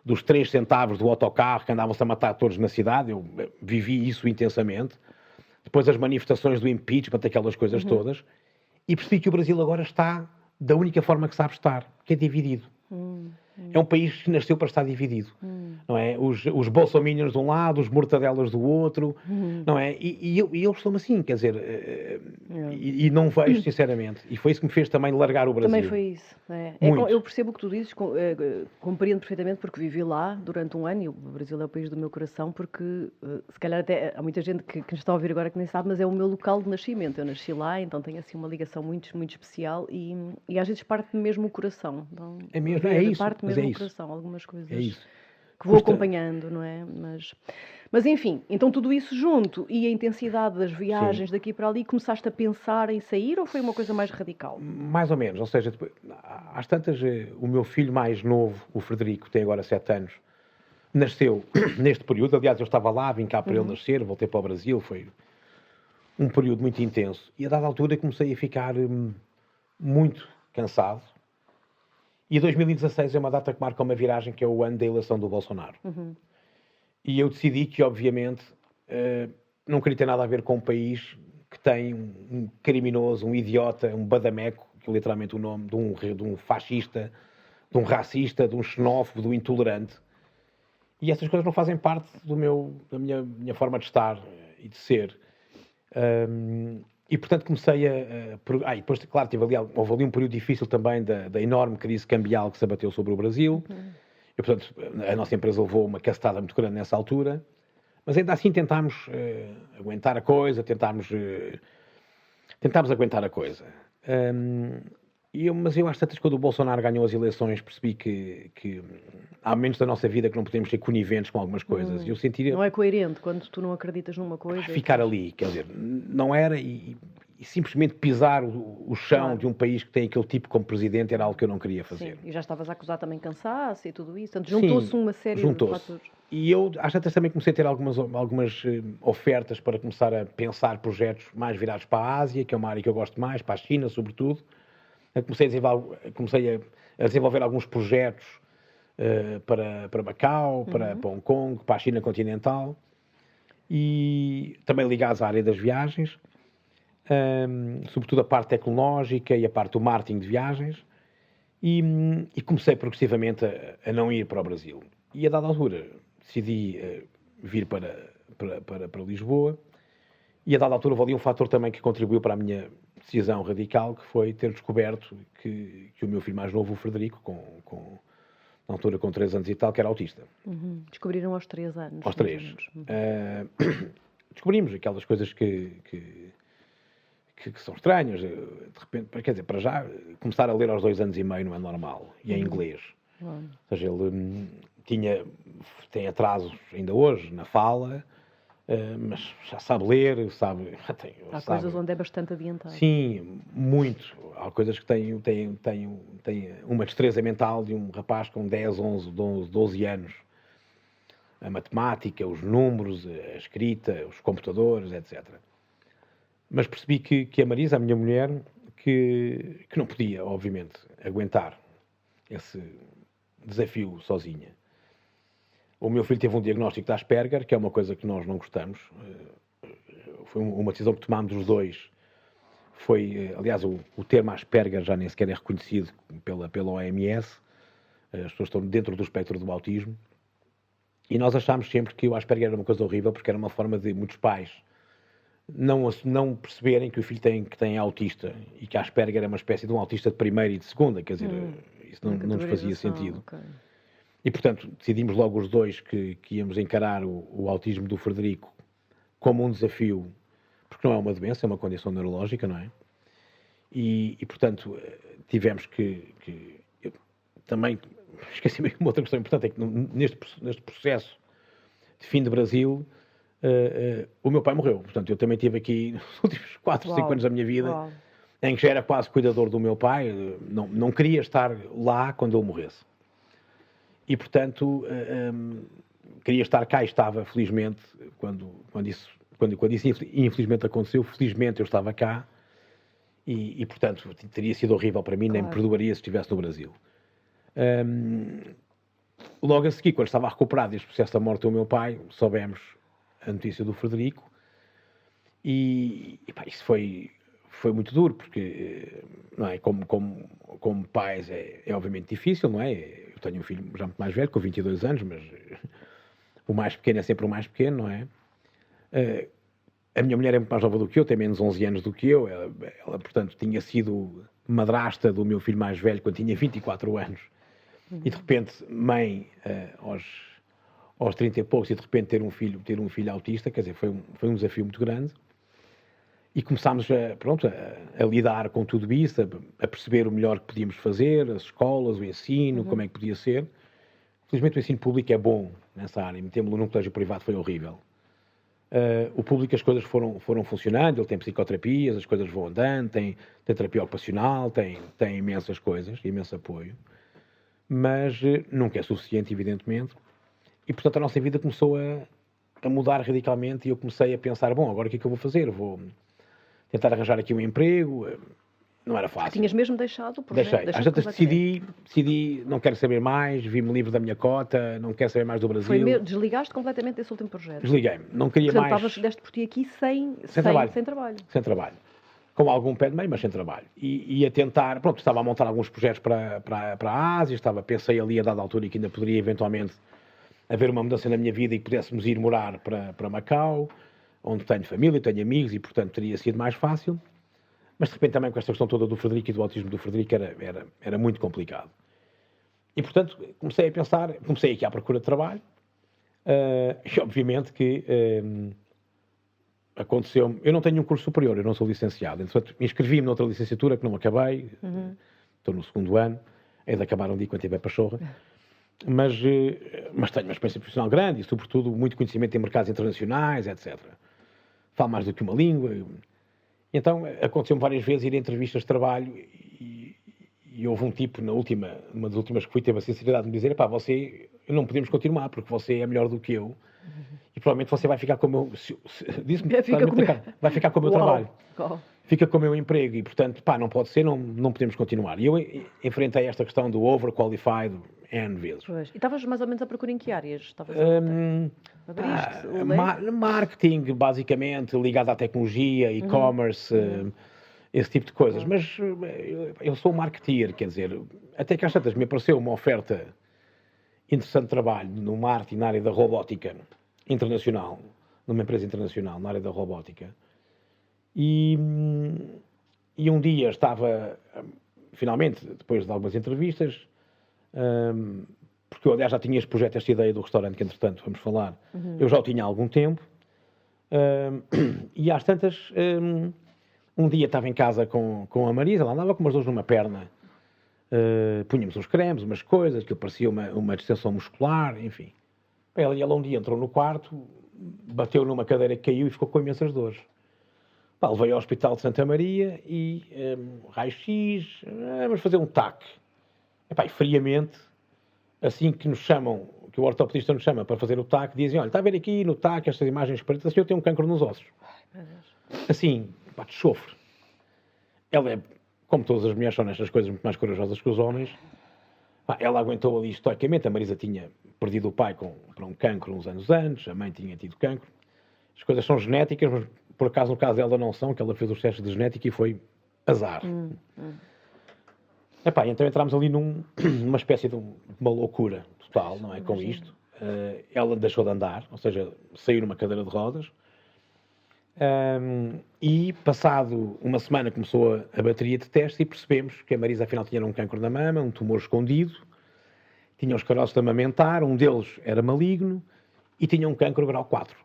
dos 3 centavos do autocarro que andavam-se a matar todos na cidade. Eu vivi isso intensamente. Depois as manifestações do impeachment, aquelas coisas todas. e percebi que o Brasil agora está da única forma que sabe estar, que é dividido. É um país que nasceu para estar dividido, não é? Os bolsominions de um lado, os mortadelas do outro, não é? E eu estou-me assim, quer dizer, e não vejo, sinceramente. E foi isso que me fez também largar o Brasil. Também foi isso. Eu percebo o que tu dizes, compreendo perfeitamente, porque vivi lá durante um ano, e o Brasil é o país do meu coração, porque se calhar até há muita gente que nos está a ouvir agora que nem sabe, mas é o meu local de nascimento. Eu nasci lá, então tenho assim uma ligação muito, muito especial e às vezes parte-me mesmo o coração. Então, é mesmo, é isso. Parte mesmo o coração, algumas coisas é isso. que vou acompanhando, não é? Mas enfim, então tudo isso junto e a intensidade das viagens daqui para ali, começaste a pensar em sair ou foi uma coisa mais radical? Mais ou menos, ou seja, depois, às tantas, o meu filho mais novo, o Frederico, tem agora 7 anos, nasceu neste período. Aliás, eu estava lá, vim cá para ele nascer, voltei para o Brasil, foi um período muito intenso. E a dada altura comecei a ficar muito cansado. E 2016 é uma data que marca uma viragem, que é o ano da eleição do Bolsonaro. E eu decidi que, obviamente, não queria ter nada a ver com um país que tem um criminoso, um idiota, um badameco, que é literalmente o nome de um fascista, de um racista, de um xenófobo, de um intolerante. E essas coisas não fazem parte da minha forma de estar e de ser. E, portanto, comecei e depois, claro, houve ali um período difícil também da enorme crise cambial que se abateu sobre o Brasil. E, portanto, a nossa empresa levou uma castada muito grande nessa altura. Mas ainda assim tentámos aguentar a coisa, tentámos aguentar a coisa. Mas eu, às tantas, quando o Bolsonaro ganhou as eleições, percebi que há momentos da nossa vida que não podemos ser coniventes com algumas coisas. E eu sentia... Não é coerente quando tu não acreditas numa coisa. Ficar ali, quer dizer, não era... E simplesmente pisar o chão de um país que tem aquele tipo como presidente era algo que eu não queria fazer. Sim, e já estavas a acusar também cansaço e tudo isso. Portanto, juntou-se uma série de fatores. E eu, às tantas, também comecei a ter algumas ofertas para começar a pensar projetos mais virados para a Ásia, que é uma área que eu gosto mais, para a China, sobretudo. Comecei a desenvolver alguns projetos para Macau, para Hong Kong, para a China continental, e também ligados à área das viagens, sobretudo a parte tecnológica e a parte do marketing de viagens, e comecei progressivamente a não ir para o Brasil. E a dada altura decidi vir para Lisboa, e a dada altura houve ali um fator também que contribuiu para a minha decisão radical, que foi ter descoberto que o meu filho mais novo, o Frederico, na altura com 3 anos e tal, que era autista. Descobriram aos 3 anos. Aos 3. Descobrimos aquelas coisas que são estranhas. De repente, quer dizer, para já, começar a ler aos 2 anos e meio não é normal. E é em inglês. Ou seja, ele tem atrasos ainda hoje na fala, mas já sabe ler, sabe... Há coisas onde é bastante adiantado. Sim, muito. Há coisas que têm uma destreza mental de um rapaz com 10, 11, 12 anos. A matemática, os números, a escrita, os computadores, etc. Mas percebi que a Marisa, a minha mulher, que não podia, obviamente, aguentar esse desafio sozinha. O meu filho teve um diagnóstico de Asperger, que é uma coisa que nós não gostamos. Foi uma decisão que tomámos os dois. Aliás, o termo Asperger já nem sequer é reconhecido pela OMS. As pessoas estão dentro do espectro do autismo. E nós achámos sempre que o Asperger era uma coisa horrível, porque era uma forma de muitos pais não perceberem que o filho que tem autista, e que a Asperger é uma espécie de um autista de primeira e de segunda. Quer dizer, isso não nos fazia sentido. Okay. E, portanto, decidimos logo os dois que íamos encarar o autismo do Frederico como um desafio, porque não é uma doença, é uma condição neurológica, não é? E portanto, tivemos eu também esqueci-me uma outra questão importante, é que neste processo de fim de Brasil, o meu pai morreu. Portanto, eu também tive aqui, nos últimos 4 ou 5 anos da minha vida, em que já era quase cuidador do meu pai, não queria estar lá quando ele morresse. E, portanto, queria estar cá e estava, felizmente, quando isso infelizmente aconteceu, felizmente eu estava cá e portanto, teria sido horrível para mim, claro. Nem me perdoaria se estivesse no Brasil. Logo a seguir, quando estava a recuperar deste processo da morte do meu pai, soubemos a notícia do Frederico e isso foi foi muito duro, porque, não é, como pais é obviamente difícil, não é? Eu tenho um filho já muito mais velho, com 22 anos, mas o mais pequeno é sempre o mais pequeno, não é? A minha mulher é muito mais nova do que eu, tem menos 11 anos do que eu. Ela, portanto, tinha sido madrasta do meu filho mais velho quando tinha 24 anos. E, de repente, mãe aos 30 e poucos, e de repente ter um filho autista, quer dizer, foi um desafio muito grande. E começámos a lidar com tudo isso, a perceber o melhor que podíamos fazer, as escolas, o ensino, como é que podia ser. Felizmente o ensino público é bom nessa área. Metemos-lo num colégio privado foi horrível. O público as coisas foram funcionando, ele tem psicoterapias, as coisas vão andando, tem terapia ocupacional, tem imensas coisas, imenso apoio. Mas nunca é suficiente, evidentemente. E, portanto, a nossa vida começou a mudar radicalmente e eu comecei a pensar, bom, agora o que é que eu vou fazer? Vou tentar arranjar aqui um emprego. Não era fácil. Tinhas mesmo deixado o projeto? Deixei. Às vezes decidi, não quero saber mais, vi-me livre da minha cota, não quero saber mais do Brasil. Desligaste completamente desse último projeto? Desliguei-me. Não queria mais... Deste por ti aqui sem trabalho. Sem trabalho. Com algum pé de meio, mas sem trabalho. E a tentar... Pronto, estava a montar alguns projetos para a Ásia, pensei ali a dada altura que ainda poderia eventualmente haver uma mudança na minha vida e que pudéssemos ir morar para Macau, onde tenho família, tenho amigos e, portanto, teria sido mais fácil. Mas, de repente, também com esta questão toda do Frederico e do autismo do Frederico era muito complicado. E, portanto, comecei a pensar, comecei aqui à procura de trabalho, e, obviamente, que aconteceu-me... Eu não tenho um curso superior, eu não sou licenciado. Entretanto, inscrevi-me noutra licenciatura que não acabei, estou no 2º ano, é de acabar um dia quando tiver pachorra. Mas tenho uma experiência profissional grande e, sobretudo, muito conhecimento em mercados internacionais, etc. Falo mais do que uma língua. Então, aconteceu-me várias vezes ir a entrevistas de trabalho e houve um tipo, uma das últimas que fui, teve a sinceridade de me dizer, você, não podemos continuar, porque você é melhor do que eu e provavelmente você vai ficar com o meu... Disse-me, vai ficar com o meu trabalho. Fica com o meu emprego e, portanto, não pode ser, não podemos continuar. E eu enfrentei esta questão do overqualified N vezes. Pois. E estavas mais ou menos à procura em que áreas? Estavas marketing, basicamente, ligado à tecnologia, e-commerce, esse tipo de coisas. Mas eu sou marketeer, quer dizer, até que às tantas me apareceu uma oferta interessante de trabalho no marketing na área da robótica internacional, numa empresa internacional na área da robótica. E um dia estava, finalmente, depois de algumas entrevistas, porque eu, aliás, já tinha este projeto, esta ideia do restaurante, que entretanto vamos falar, eu já o tinha há algum tempo, e às tantas, um dia estava em casa com a Marisa, ela andava com umas dores numa perna, punhamos uns cremes, umas coisas, que parecia uma distensão muscular, enfim. Ela um dia entrou no quarto, bateu numa cadeira que caiu e ficou com imensas dores. Levei ao Hospital de Santa Maria e raio-x, vamos fazer um TAC. E friamente, assim que nos chamam, que o ortopedista nos chama para fazer o TAC, dizem, olha, está a ver aqui no TAC estas imagens pretas, o senhor tem um cancro nos ossos. Ai, meu Deus. Assim, de chofre. Ela é, como todas as mulheres, são nestas coisas muito mais corajosas que os homens. Ela aguentou ali estoicamente, a Marisa tinha perdido o pai para um cancro uns anos antes, a mãe tinha tido cancro. As coisas são genéticas, mas por acaso no caso dela não são, que ela fez os testes de genética e foi azar. Então entramos ali numa espécie de uma loucura total, não é? Com isto. Ela deixou de andar, ou seja, saiu numa cadeira de rodas. E passado uma semana começou a bateria de testes e percebemos que a Marisa afinal tinha um cancro na mama, um tumor escondido, tinha os caroços de amamentar, um deles era maligno e tinha um cancro grau 4.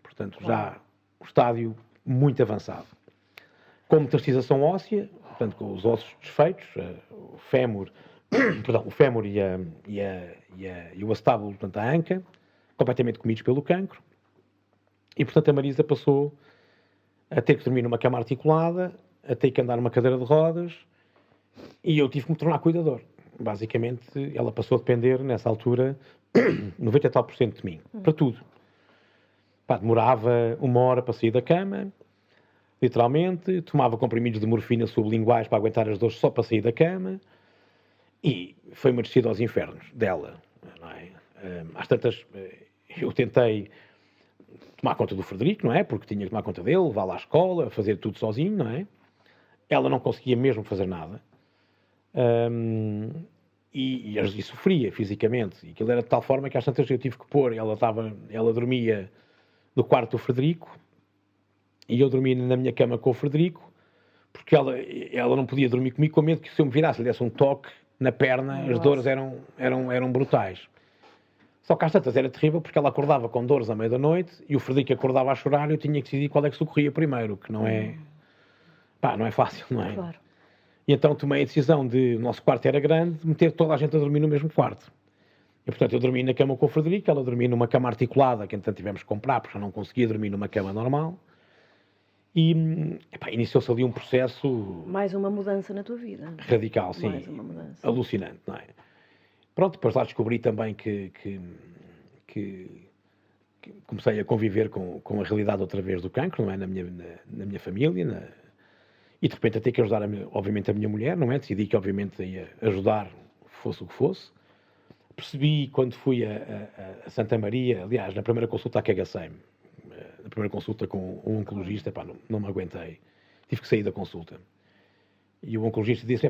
Portanto, já o estádio muito avançado. Com metastização óssea, portanto, com os ossos desfeitos, o fémur e o acetabulo, portanto, a anca, completamente comidos pelo cancro. E, portanto, a Marisa passou a ter que dormir numa cama articulada, a ter que andar numa cadeira de rodas, e eu tive que me tornar cuidador. Basicamente, ela passou a depender, nessa altura, 90 e tal % de mim, para tudo. Demorava 1 hora para sair da cama, literalmente, tomava comprimidos de morfina sublinguais para aguentar as dores só para sair da cama, e foi uma descida aos infernos dela, não é? Às tantas, eu tentei tomar conta do Frederico, não é? Porque tinha que tomar conta dele, levá-lo à escola, fazer tudo sozinho, não é? ela não conseguia mesmo fazer nada. E sofria fisicamente. E aquilo era de tal forma que às tantas eu tive que pôr. Ela dormia no quarto do Frederico e eu dormia na minha cama com o Frederico, porque ela não podia dormir comigo com medo que se eu me virasse, lhe desse um toque na perna, as dores eram brutais. Só que às tantas era terrível porque ela acordava com dores à meia-da-noite e o Frederico acordava a chorar e eu tinha que decidir qual é que socorria primeiro, que não é... não é fácil, não é? Claro. E então tomei a decisão o nosso quarto era grande, de meter toda a gente a dormir no mesmo quarto. E portanto eu dormi na cama com o Frederico, ela dormia numa cama articulada, que entretanto tivemos que comprar, porque já não conseguia dormir numa cama normal. E iniciou-se ali um processo... Mais uma mudança na tua vida. Radical, sim. Mais uma mudança. Alucinante, não é? Pronto, depois lá descobri também que comecei a conviver com a realidade outra vez do cancro, não é? Na minha família, e de repente a ter que ajudar, obviamente, a minha mulher, não é? Decidi que, obviamente, ia ajudar, fosse o que fosse. Percebi, quando fui a Santa Maria, aliás, na primeira consulta à cagacei-me, na primeira consulta com um oncologista, não me aguentei. Tive que sair da consulta. E o oncologista disse,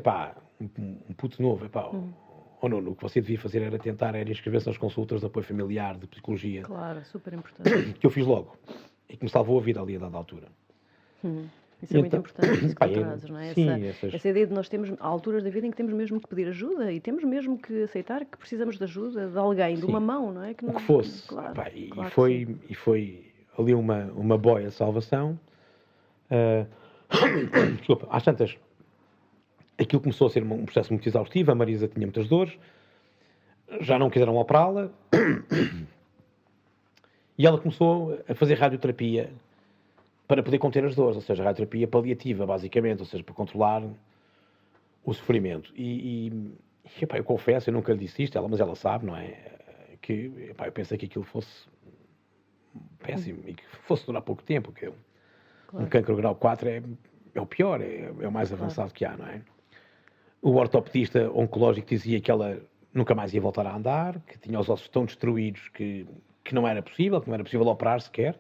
um puto novo, Nuno, o que você devia fazer era inscrever-se nas consultas de apoio familiar, de psicologia. Claro, super importante. Que eu fiz logo. E que me salvou a vida ali a dada altura. Isso é muito importante, isso que tu trazes, não é? Sim, essa ideia de nós temos alturas da vida em que temos mesmo que pedir ajuda e temos mesmo que aceitar que precisamos de ajuda de alguém, de uma mão, não é? O que fosse. Claro, e foi ali uma boia de salvação. Desculpa, às tantas, aquilo começou a ser um processo muito exaustivo, a Marisa tinha muitas dores, já não quiseram operá-la, e ela começou a fazer radioterapia para poder conter as dores, ou seja, radioterapia paliativa, basicamente, ou seja, para controlar o sofrimento. Eu confesso, eu nunca lhe disse isto, mas ela sabe, não é? Que eu pensei que aquilo fosse péssimo e que fosse durar pouco tempo, que um cancro grau 4 é o pior, é o mais avançado que há, não é? O ortopedista oncológico dizia que ela nunca mais ia voltar a andar, que tinha os ossos tão destruídos que não era possível operar sequer,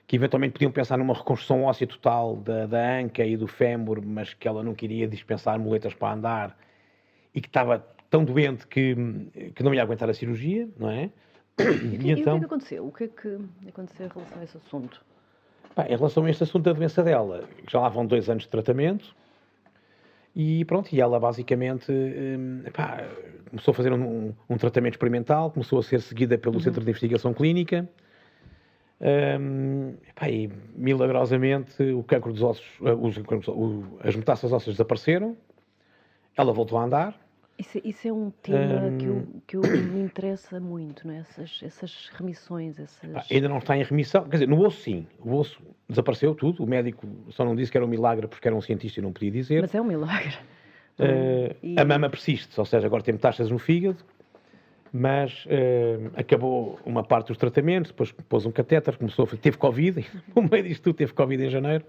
que eventualmente podiam pensar numa reconstrução óssea total da anca e do fémur, mas que ela não queria dispensar muletas para andar e que estava tão doente que não ia aguentar a cirurgia, não é? E então, o que é que aconteceu? O que é que aconteceu em relação a esse assunto? Em relação a este assunto da doença dela, já lá vão 2 anos de tratamento e pronto, e ela basicamente começou a fazer um tratamento experimental, começou a ser seguida pelo Centro de Investigação Clínica e milagrosamente o cancro dos ossos, as metástases ósseas desapareceram, ela voltou a andar. Isso é um tema que me interessa muito, não é? Essas remissões, ainda não está em remissão, quer dizer, no osso sim, o osso desapareceu tudo, o médico só não disse que era um milagre porque era um cientista e não podia dizer. Mas é um milagre. A mama persiste, ou seja, agora tem metástases no fígado, mas acabou uma parte dos tratamentos, depois pôs um catéter, teve Covid, no meio disto tudo teve Covid em janeiro,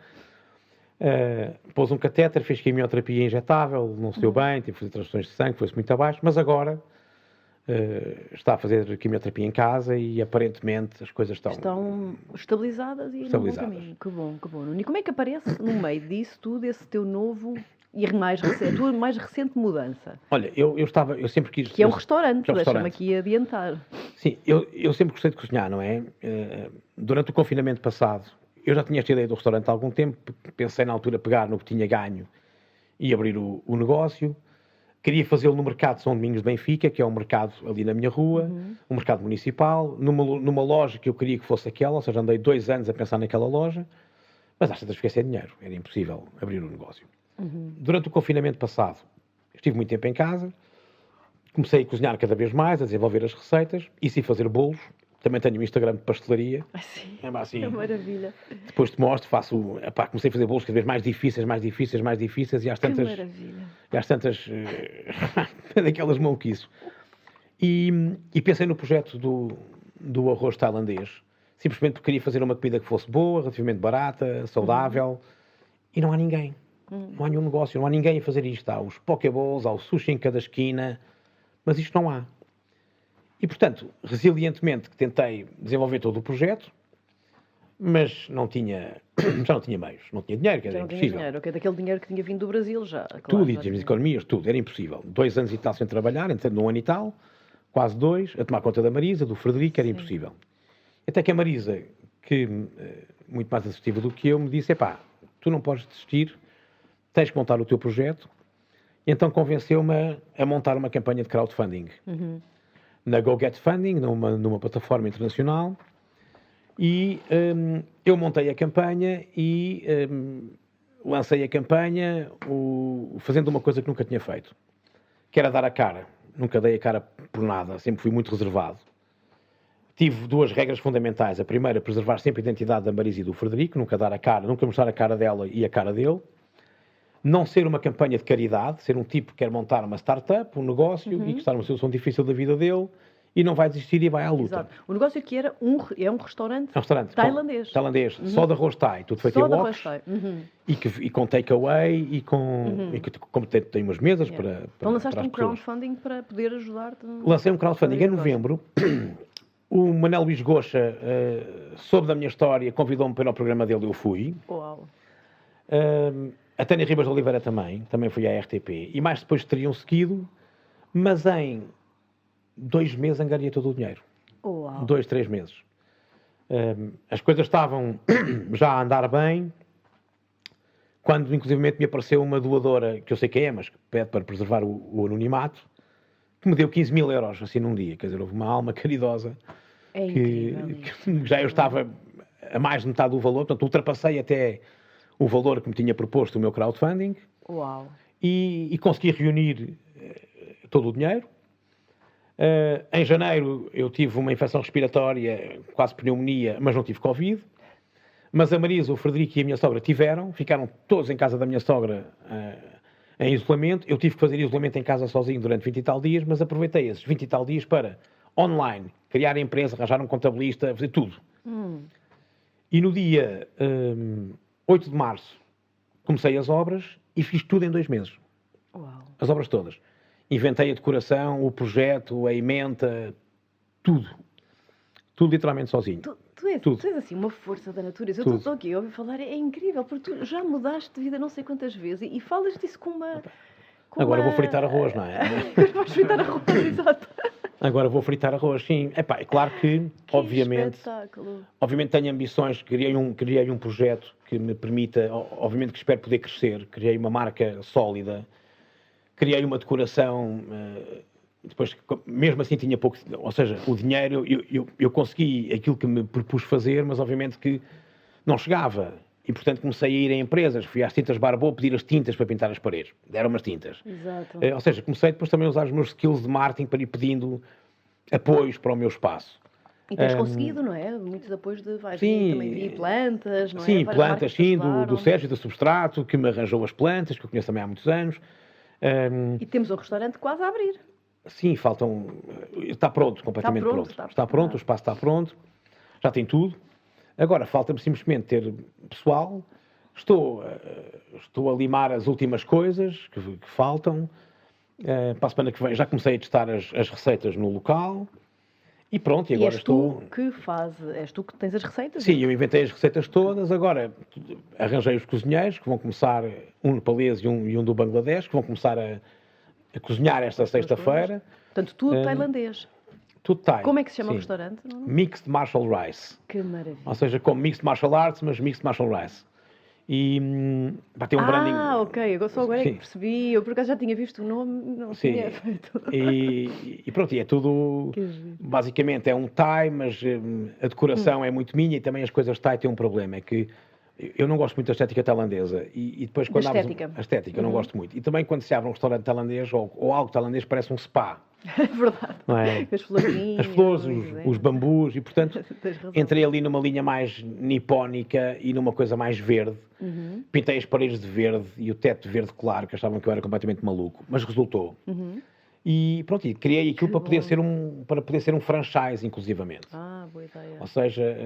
pôs um catéter, fez quimioterapia injetável, não se deu bem, teve que fazer transfusões de sangue, foi-se muito abaixo, mas agora está a fazer quimioterapia em casa e aparentemente as coisas estão estabilizadas e no bom caminho. Que bom, que bom. E como é que aparece no meio disso tudo esse teu novo e a tua mais recente mudança? Olha, eu sempre quis... Que é um restaurante, deixa-me aqui adiantar. Sim, eu sempre gostei de cozinhar, não é? Durante o confinamento passado, eu já tinha esta ideia do restaurante há algum tempo, pensei na altura pegar no que tinha ganho e abrir o negócio. Queria fazê-lo no mercado São Domingos de Benfica, que é um mercado ali na minha rua, um mercado municipal, numa loja que eu queria que fosse aquela, ou seja, andei 2 anos a pensar naquela loja, mas às tantas fiquei sem dinheiro, era impossível abrir o negócio. Durante o confinamento passado, estive muito tempo em casa, comecei a cozinhar cada vez mais, a desenvolver as receitas, e sim fazer bolos. Também tenho um Instagram de pastelaria. Sim, assim, é maravilha. Depois te mostro, comecei a fazer bolos cada vez mais difíceis, e às tantas... Que maravilha. E às tantas... daquelas maluquices. E pensei no projeto do arroz tailandês, simplesmente porque queria fazer uma comida que fosse boa, relativamente barata, saudável, e não há ninguém. Não há nenhum negócio, não há ninguém a fazer isto. Há os pokeballs, há o sushi em cada esquina, mas isto não há. E, portanto, resilientemente, que tentei desenvolver todo o projeto, mas não tinha, já não tinha meios, não tinha dinheiro, que era Já não tinha impossível. dinheiro, ok? Daquele dinheiro que tinha vindo do Brasil já. Claro, Tudo, e já das tinha. economias, tudo, era impossível. 2 anos e tal sem trabalhar, entrando num ano e tal, quase 2, a tomar conta da Marisa, do Frederico, era Sim. impossível. Até que a Marisa, que muito mais assertiva do que eu, me disse, epá, tu não podes desistir, tens que montar o teu projeto. E então convenceu-me a montar uma campanha de crowdfunding. Na Go Get Funding, numa plataforma internacional. E eu montei a campanha e lancei a campanha fazendo uma coisa que nunca tinha feito, que era dar a cara. Nunca dei a cara por nada, sempre fui muito reservado. Tive 2 regras fundamentais. A primeira, preservar sempre a identidade da Marisa e do Frederico, nunca dar a cara, nunca mostrar a cara dela e a cara dele. Não ser uma campanha de caridade, ser um tipo que quer montar uma startup, um negócio, e que está numa situação difícil da vida dele, e não vai desistir e vai à luta. Exato. O negócio aqui é um restaurante É um restaurante tailandês. Tailandês, só de arroz thai, tudo feito Só em de woks, arroz thai. e com takeaway, e como tem umas mesas para Então lançaste as um pessoas. crowdfunding para poder ajudar-te. Lancei um crowdfunding em Fazer novembro. O Manel Luís Goxa soube da minha história, convidou-me para ir ao programa dele, eu fui. Uau. A Tânia Ribas de Oliveira também foi à RTP. E mais depois teriam seguido, mas em 2 meses angariei todo o dinheiro. Uau. 2, 3 meses. As coisas estavam já a andar bem, quando inclusivamente me apareceu uma doadora, que eu sei quem é, mas que pede para preservar o anonimato, que me deu 15.000 euros, assim num dia. Quer dizer, houve uma alma caridosa É que já eu estava a mais de metade do valor, portanto ultrapassei até o valor que me tinha proposto o meu crowdfunding. Uau. E consegui reunir todo o dinheiro. Em janeiro eu tive uma infecção respiratória, quase pneumonia, mas não tive Covid. Mas a Marisa, o Frederico e a minha sogra ficaram todos em casa da minha sogra em isolamento. Eu tive que fazer isolamento em casa sozinho durante 20 e tal dias, mas aproveitei esses 20 e tal dias para, online, criar a empresa, arranjar um contabilista, fazer tudo. E no dia 8 de março comecei as obras e fiz tudo em 2 meses. Uau. As obras todas. Inventei a decoração, o projeto, a ementa, tudo. Tudo literalmente sozinho. Tu és assim uma força da natureza. Eu estou aqui a ouvir falar, é incrível, porque tu já mudaste de vida não sei quantas vezes e falas disso com uma... Agora vou fritar arroz, não é? Agora vais fritar arroz, exato. Agora vou fritar arroz, sim. Epá, é claro que espetáculo. obviamente tenho ambições, criei um projeto que me permita, obviamente que espero poder crescer, criei uma marca sólida, criei uma decoração, depois mesmo assim tinha pouco, ou seja, o dinheiro, eu consegui aquilo que me propus fazer, mas obviamente que não chegava. E, portanto, comecei a ir a empresas, fui às tintas Barbô pedir as tintas para pintar as paredes. Deram-me as tintas. Exato. Ou seja, comecei depois também a usar os meus skills de marketing para ir pedindo apoios para o meu espaço. E tens conseguido, não é? Muitos apoios de... Sim. Também vi plantas, não é? Sim, Várias plantas, marcas que sim, ajudaram. do Sérgio da Substrato, que me arranjou as plantas, que eu conheço também há muitos anos. E temos o restaurante quase a abrir. Sim, faltam... Está pronto, completamente pronto. Está pronto, o espaço está pronto, já tem tudo. Agora, falta-me simplesmente ter pessoal. Estou a limar as últimas coisas que faltam. Para a semana que vem já comecei a testar as receitas no local. E pronto, e agora estou... És tu que tens as receitas? Sim, eu inventei as receitas todas. Agora arranjei os cozinheiros, que vão começar, um nepalês e um do Bangladesh, que vão começar a cozinhar esta sexta-feira. Portanto, tudo tailandês. Tudo thai. Como é que se chama sim. o restaurante? Não? Mixed Martial Rice. Que maravilha. Ou seja, como Mixed Martial Arts, mas Mixed Martial Rice. E tem um branding... ok. Só agora é que percebi. Eu por acaso já tinha visto o nome, não tinha feito. E pronto, e é tudo... Basicamente é um Thai, mas a decoração é muito minha e também as coisas Thai têm um problema. É que eu não gosto muito da estética tailandesa. E depois quando a estética, eu não gosto muito. E também quando se abre um restaurante tailandês ou algo tailandês parece um spa. É verdade. Não é? As florzinhas. As flores, os bambus, e portanto entrei ali numa linha mais nipónica e numa coisa mais verde. Pintei as paredes de verde e o teto de verde claro, que achavam que eu era completamente maluco, mas resultou. E pronto, e criei aquilo para poder ser um franchise, inclusivamente. Boa ideia. Ou seja,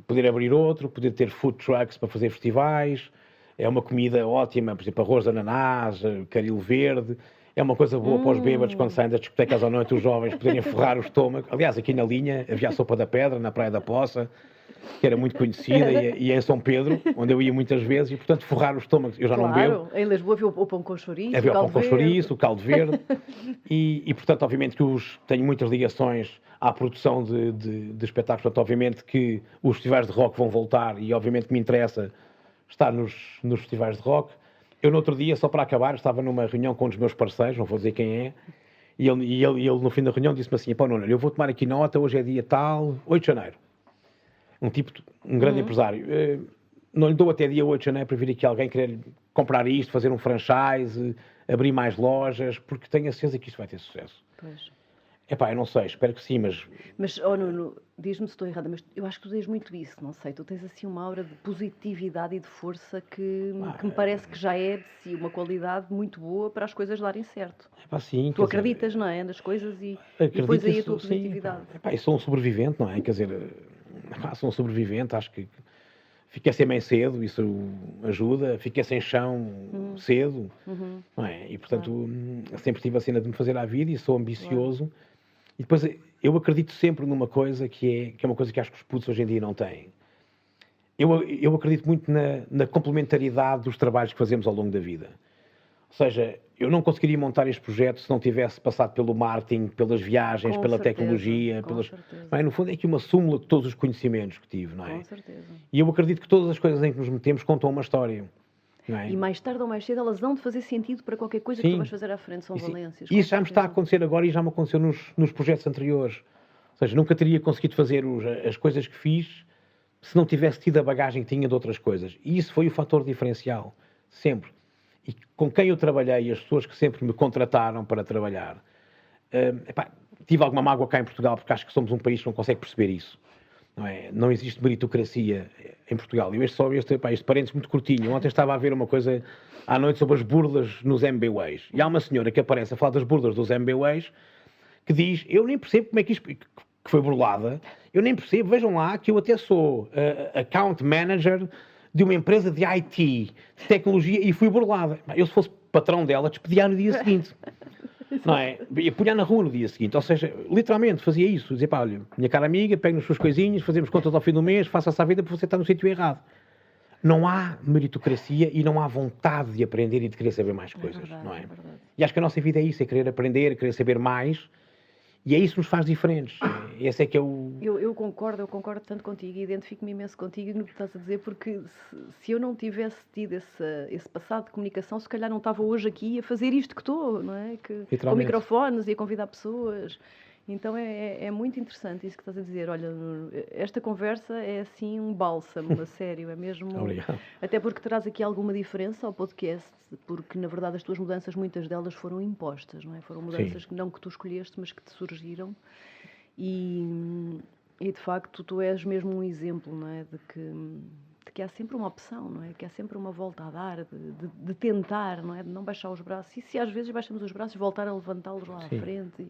poder abrir outro, poder ter food trucks para fazer festivais. É uma comida ótima, por exemplo, arroz de ananás, caril verde. É uma coisa boa para os bêbados quando saem das discotecas à noite, os jovens poderem forrar o estômago. Aliás, aqui na linha havia a sopa da pedra, na Praia da Poça, que era muito conhecida, e é em São Pedro, onde eu ia muitas vezes, e portanto forrar o estômago, eu já não bebo. Em Lisboa havia o pão com chouriço, Havia o o pão caldo com verde. chouriço, o caldo verde, e portanto, obviamente que tenho muitas ligações à produção de espetáculos, portanto, obviamente que os festivais de rock vão voltar, e obviamente que me interessa estar nos festivais de rock. Eu, no outro dia, só para acabar, estava numa reunião com um dos meus parceiros, não vou dizer quem é, e ele no fim da reunião, disse-me assim: pá, Nuno, eu vou tomar aqui nota, hoje é dia tal, 8 de janeiro. Um grande empresário. Não lhe dou até dia 8 de janeiro para vir aqui alguém querer comprar isto, fazer um franchise, abrir mais lojas, porque tenho a certeza que isto vai ter sucesso. Pois. Epá, eu não sei, espero que sim, mas... Mas, oh Nuno, diz-me se estou errada, mas eu acho que tu tens muito isso, não sei, tu tens assim uma aura de positividade e de força que me parece que já é de si uma qualidade muito boa para as coisas darem certo. Epá, sim, tu acreditas, não é, nas coisas e depois aí a tua positividade. Sim, epá, eu sou um sobrevivente, não é? Quer dizer, sou um sobrevivente, acho que fiquei sem mãe cedo, isso ajuda, fiquei sem chão cedo, não é? E portanto, sempre tive a cena de me fazer à vida e sou ambicioso. E depois eu acredito sempre numa coisa que é uma coisa que acho que os putos hoje em dia não têm. Eu acredito muito na complementaridade dos trabalhos que fazemos ao longo da vida. Ou seja, eu não conseguiria montar este projeto se não tivesse passado pelo marketing, pelas viagens, pela tecnologia. Não é? No fundo é aqui uma súmula de todos os conhecimentos que tive, não é? Com certeza. E eu acredito que todas as coisas em que nos metemos contam uma história. Não é? E mais tarde ou mais cedo elas vão de fazer sentido para qualquer coisa que tu vais fazer à frente, são valências. Isso já me está a acontecer agora e já me aconteceu nos projetos anteriores. Ou seja, nunca teria conseguido fazer as coisas que fiz se não tivesse tido a bagagem que tinha de outras coisas. E isso foi o fator diferencial, sempre. E com quem eu trabalhei, as pessoas que sempre me contrataram para trabalhar, tive alguma mágoa cá em Portugal, porque acho que somos um país que não consegue perceber isso. Não é? Não existe meritocracia em Portugal. E este parênteses muito curtinho. Ontem estava a ver uma coisa à noite sobre as burlas nos MBWays. E há uma senhora que aparece a falar das burlas dos MBWays que diz: eu nem percebo como é que isto que foi burlada. Eu nem percebo. Vejam lá que eu até sou account manager de uma empresa de IT, de tecnologia, e fui burlada. Eu, se fosse patrão dela, despedia no dia seguinte. Não é? Ia punhar na rua no dia seguinte. Ou seja, literalmente fazia isso. Dizia: pá, olha, minha cara amiga, pegue nas suas coisinhas, fazemos contas ao fim do mês, faça-se a vida porque você está no sítio errado. Não há meritocracia e não há vontade de aprender e de querer saber mais coisas. Verdade, não é? É verdade. E acho que a nossa vida é isso, é querer aprender, querer saber mais. E é isso que nos faz diferentes. Esse é que é o... Eu concordo tanto contigo e identifico-me imenso contigo no que estás a dizer, porque se eu não tivesse tido esse passado de comunicação, se calhar não estava hoje aqui a fazer isto que estou, não é? Com microfones e a convidar pessoas. Então é muito interessante isso que estás a dizer. Olha, esta conversa é assim um bálsamo, a sério, é mesmo... Obrigado. Até porque traz aqui alguma diferença ao podcast, porque na verdade as tuas mudanças, muitas delas foram impostas, não é? Foram mudanças que não que tu escolheste, mas que te surgiram. E de facto tu és mesmo um exemplo, não é? De que há sempre uma opção, não é? Que há sempre uma volta a dar, de tentar, não é? De não baixar os braços. E se às vezes baixamos os braços, voltar a levantá-los lá à frente.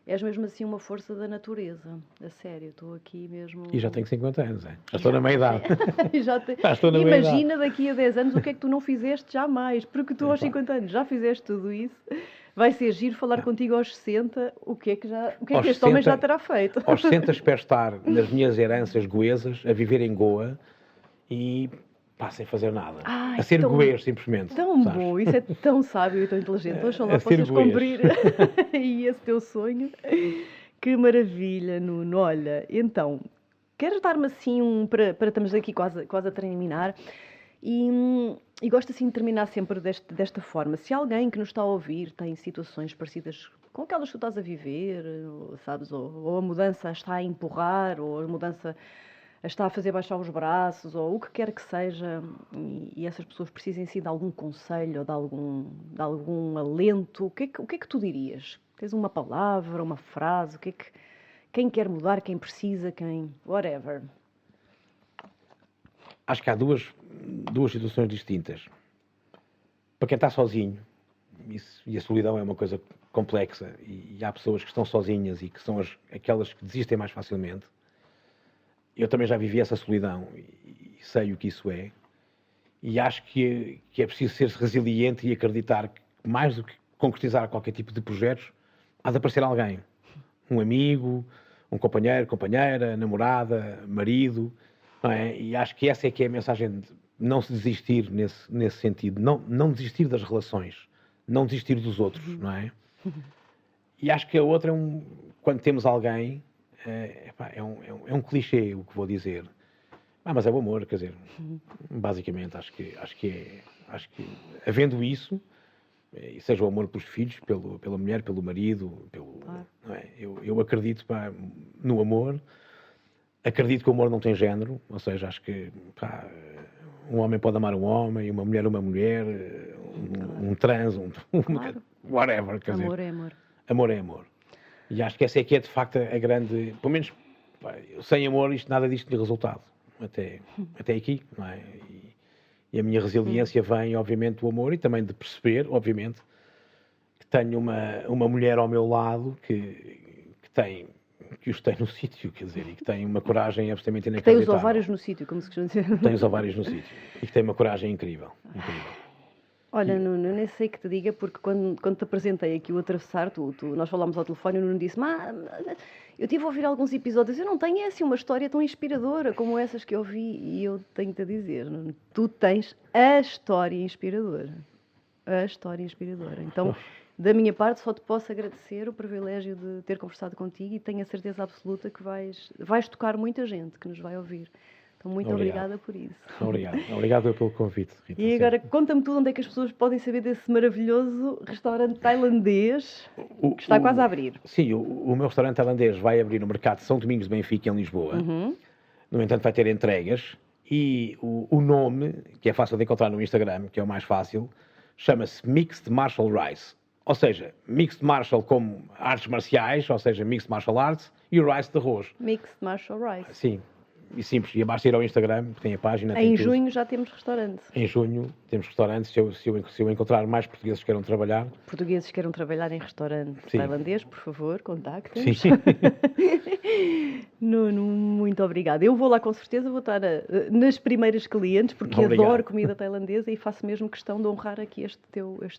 És mesmo assim uma força da natureza, a sério, estou aqui mesmo... E já tenho 50 anos, é? Já estou na meia-idade. Já estou na meia-idade. Imagina daqui a 10 anos o que é que tu não fizeste jamais, porque tu aos 50 anos já fizeste tudo isso. Vai ser giro falar contigo aos 60, o que é que este homem já terá feito? Aos 60 espero estar nas minhas heranças goesas, a viver em Goa e... sem fazer nada. A ser goês, simplesmente. Tão bom, isso é tão sábio e tão inteligente. Oxalá possas cumprir aí esse teu sonho. Que maravilha, Nuno. Olha, então, queres dar-me assim para estamos aqui quase a terminar, e gosto assim de terminar sempre desta forma. Se alguém que nos está a ouvir tem situações parecidas com aquelas que tu estás a viver, sabes, ou a mudança está a empurrar, ou a mudança está a fazer baixar os braços, ou o que quer que seja, e essas pessoas precisem sim de algum conselho, ou de algum alento, o que é que tu dirias? Tens uma palavra, uma frase, quem quer mudar, quem precisa, whatever. Acho que há duas situações distintas. Para quem está sozinho, e a solidão é uma coisa complexa, e há pessoas que estão sozinhas e que são aquelas que desistem mais facilmente. Eu também já vivi essa solidão e sei o que isso é. E acho que é preciso ser resiliente e acreditar que, mais do que concretizar qualquer tipo de projetos, há de aparecer alguém. Um amigo, um companheiro, companheira, namorada, marido, não é? E acho que essa é que é a mensagem de não se desistir nesse sentido. Não desistir das relações. Não desistir dos outros, não é? E acho que a outra quando temos alguém, é um clichê o que vou dizer. Mas é o amor, quer dizer, basicamente, acho que havendo isso, seja o amor pelos filhos, pela mulher, pelo marido, Claro. não é? Eu acredito no amor, acredito que o amor não tem género, ou seja, acho que um homem pode amar um homem, uma mulher, um trans, Claro. whatever, quer dizer. Amor é amor. Amor é amor. E acho que essa é que é de facto a grande. Pelo menos sem amor, nada disto tinha resultado. Até aqui, não é? E a minha resiliência vem, obviamente, do amor e também de perceber, obviamente, que tenho uma mulher ao meu lado que os tem no sítio, quer dizer, e que tem uma coragem absolutamente Tem inacreditável. os ovários no sítio, como se costuma dizer. Tem os ovários no sítio. E que tem uma coragem incrível. Olha, Nuno, eu nem sei que te diga, porque quando te apresentei aqui o Atravessar, nós falámos ao telefone e o Nuno disse: eu tive a ouvir alguns episódios, eu não tenho assim uma história tão inspiradora como essas que eu vi. E eu tenho-te a dizer, Nuno, tu tens a história inspiradora. A história inspiradora. Então, da minha parte, só te posso agradecer o privilégio de ter conversado contigo e tenho a certeza absoluta que vais tocar muita gente que nos vai ouvir. Então, muito obrigada por isso. Obrigado pelo convite, Rita. E agora, conta-me tudo onde é que as pessoas podem saber desse maravilhoso restaurante tailandês que está quase a abrir. Sim, o meu restaurante tailandês vai abrir no mercado de São Domingos de Benfica, em Lisboa. No entanto, vai ter entregas. E o nome, que é fácil de encontrar no Instagram, que é o mais fácil, chama-se Mixed Martial Rice. Ou seja, Mixed Martial como artes marciais, ou seja, Mixed Martial Arts, e o Rice de arroz. Mixed Martial Rice. Sim. E simples, e basta ir ao Instagram, tem a página. Em junho já temos restaurante. Em junho temos restaurantes. Se eu encontrar mais portugueses que queiram trabalhar. Portugueses que queiram trabalhar em restaurante tailandês, por favor, contactem-nos. Sim. Nuno, muito obrigada. Eu vou lá com certeza, vou estar nas primeiras clientes, porque adoro comida tailandesa e faço mesmo questão de honrar aqui este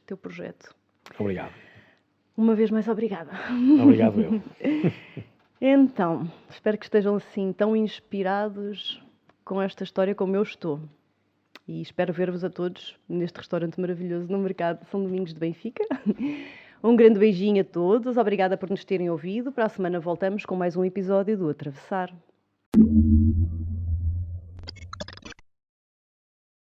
teu projeto. Obrigado. Uma vez mais, obrigada. Obrigado eu. Então, espero que estejam assim tão inspirados com esta história como eu estou. E espero ver-vos a todos neste restaurante maravilhoso no mercado de São Domingos de Benfica. Um grande beijinho a todos. Obrigada por nos terem ouvido. Para a semana voltamos com mais um episódio do Atravessar.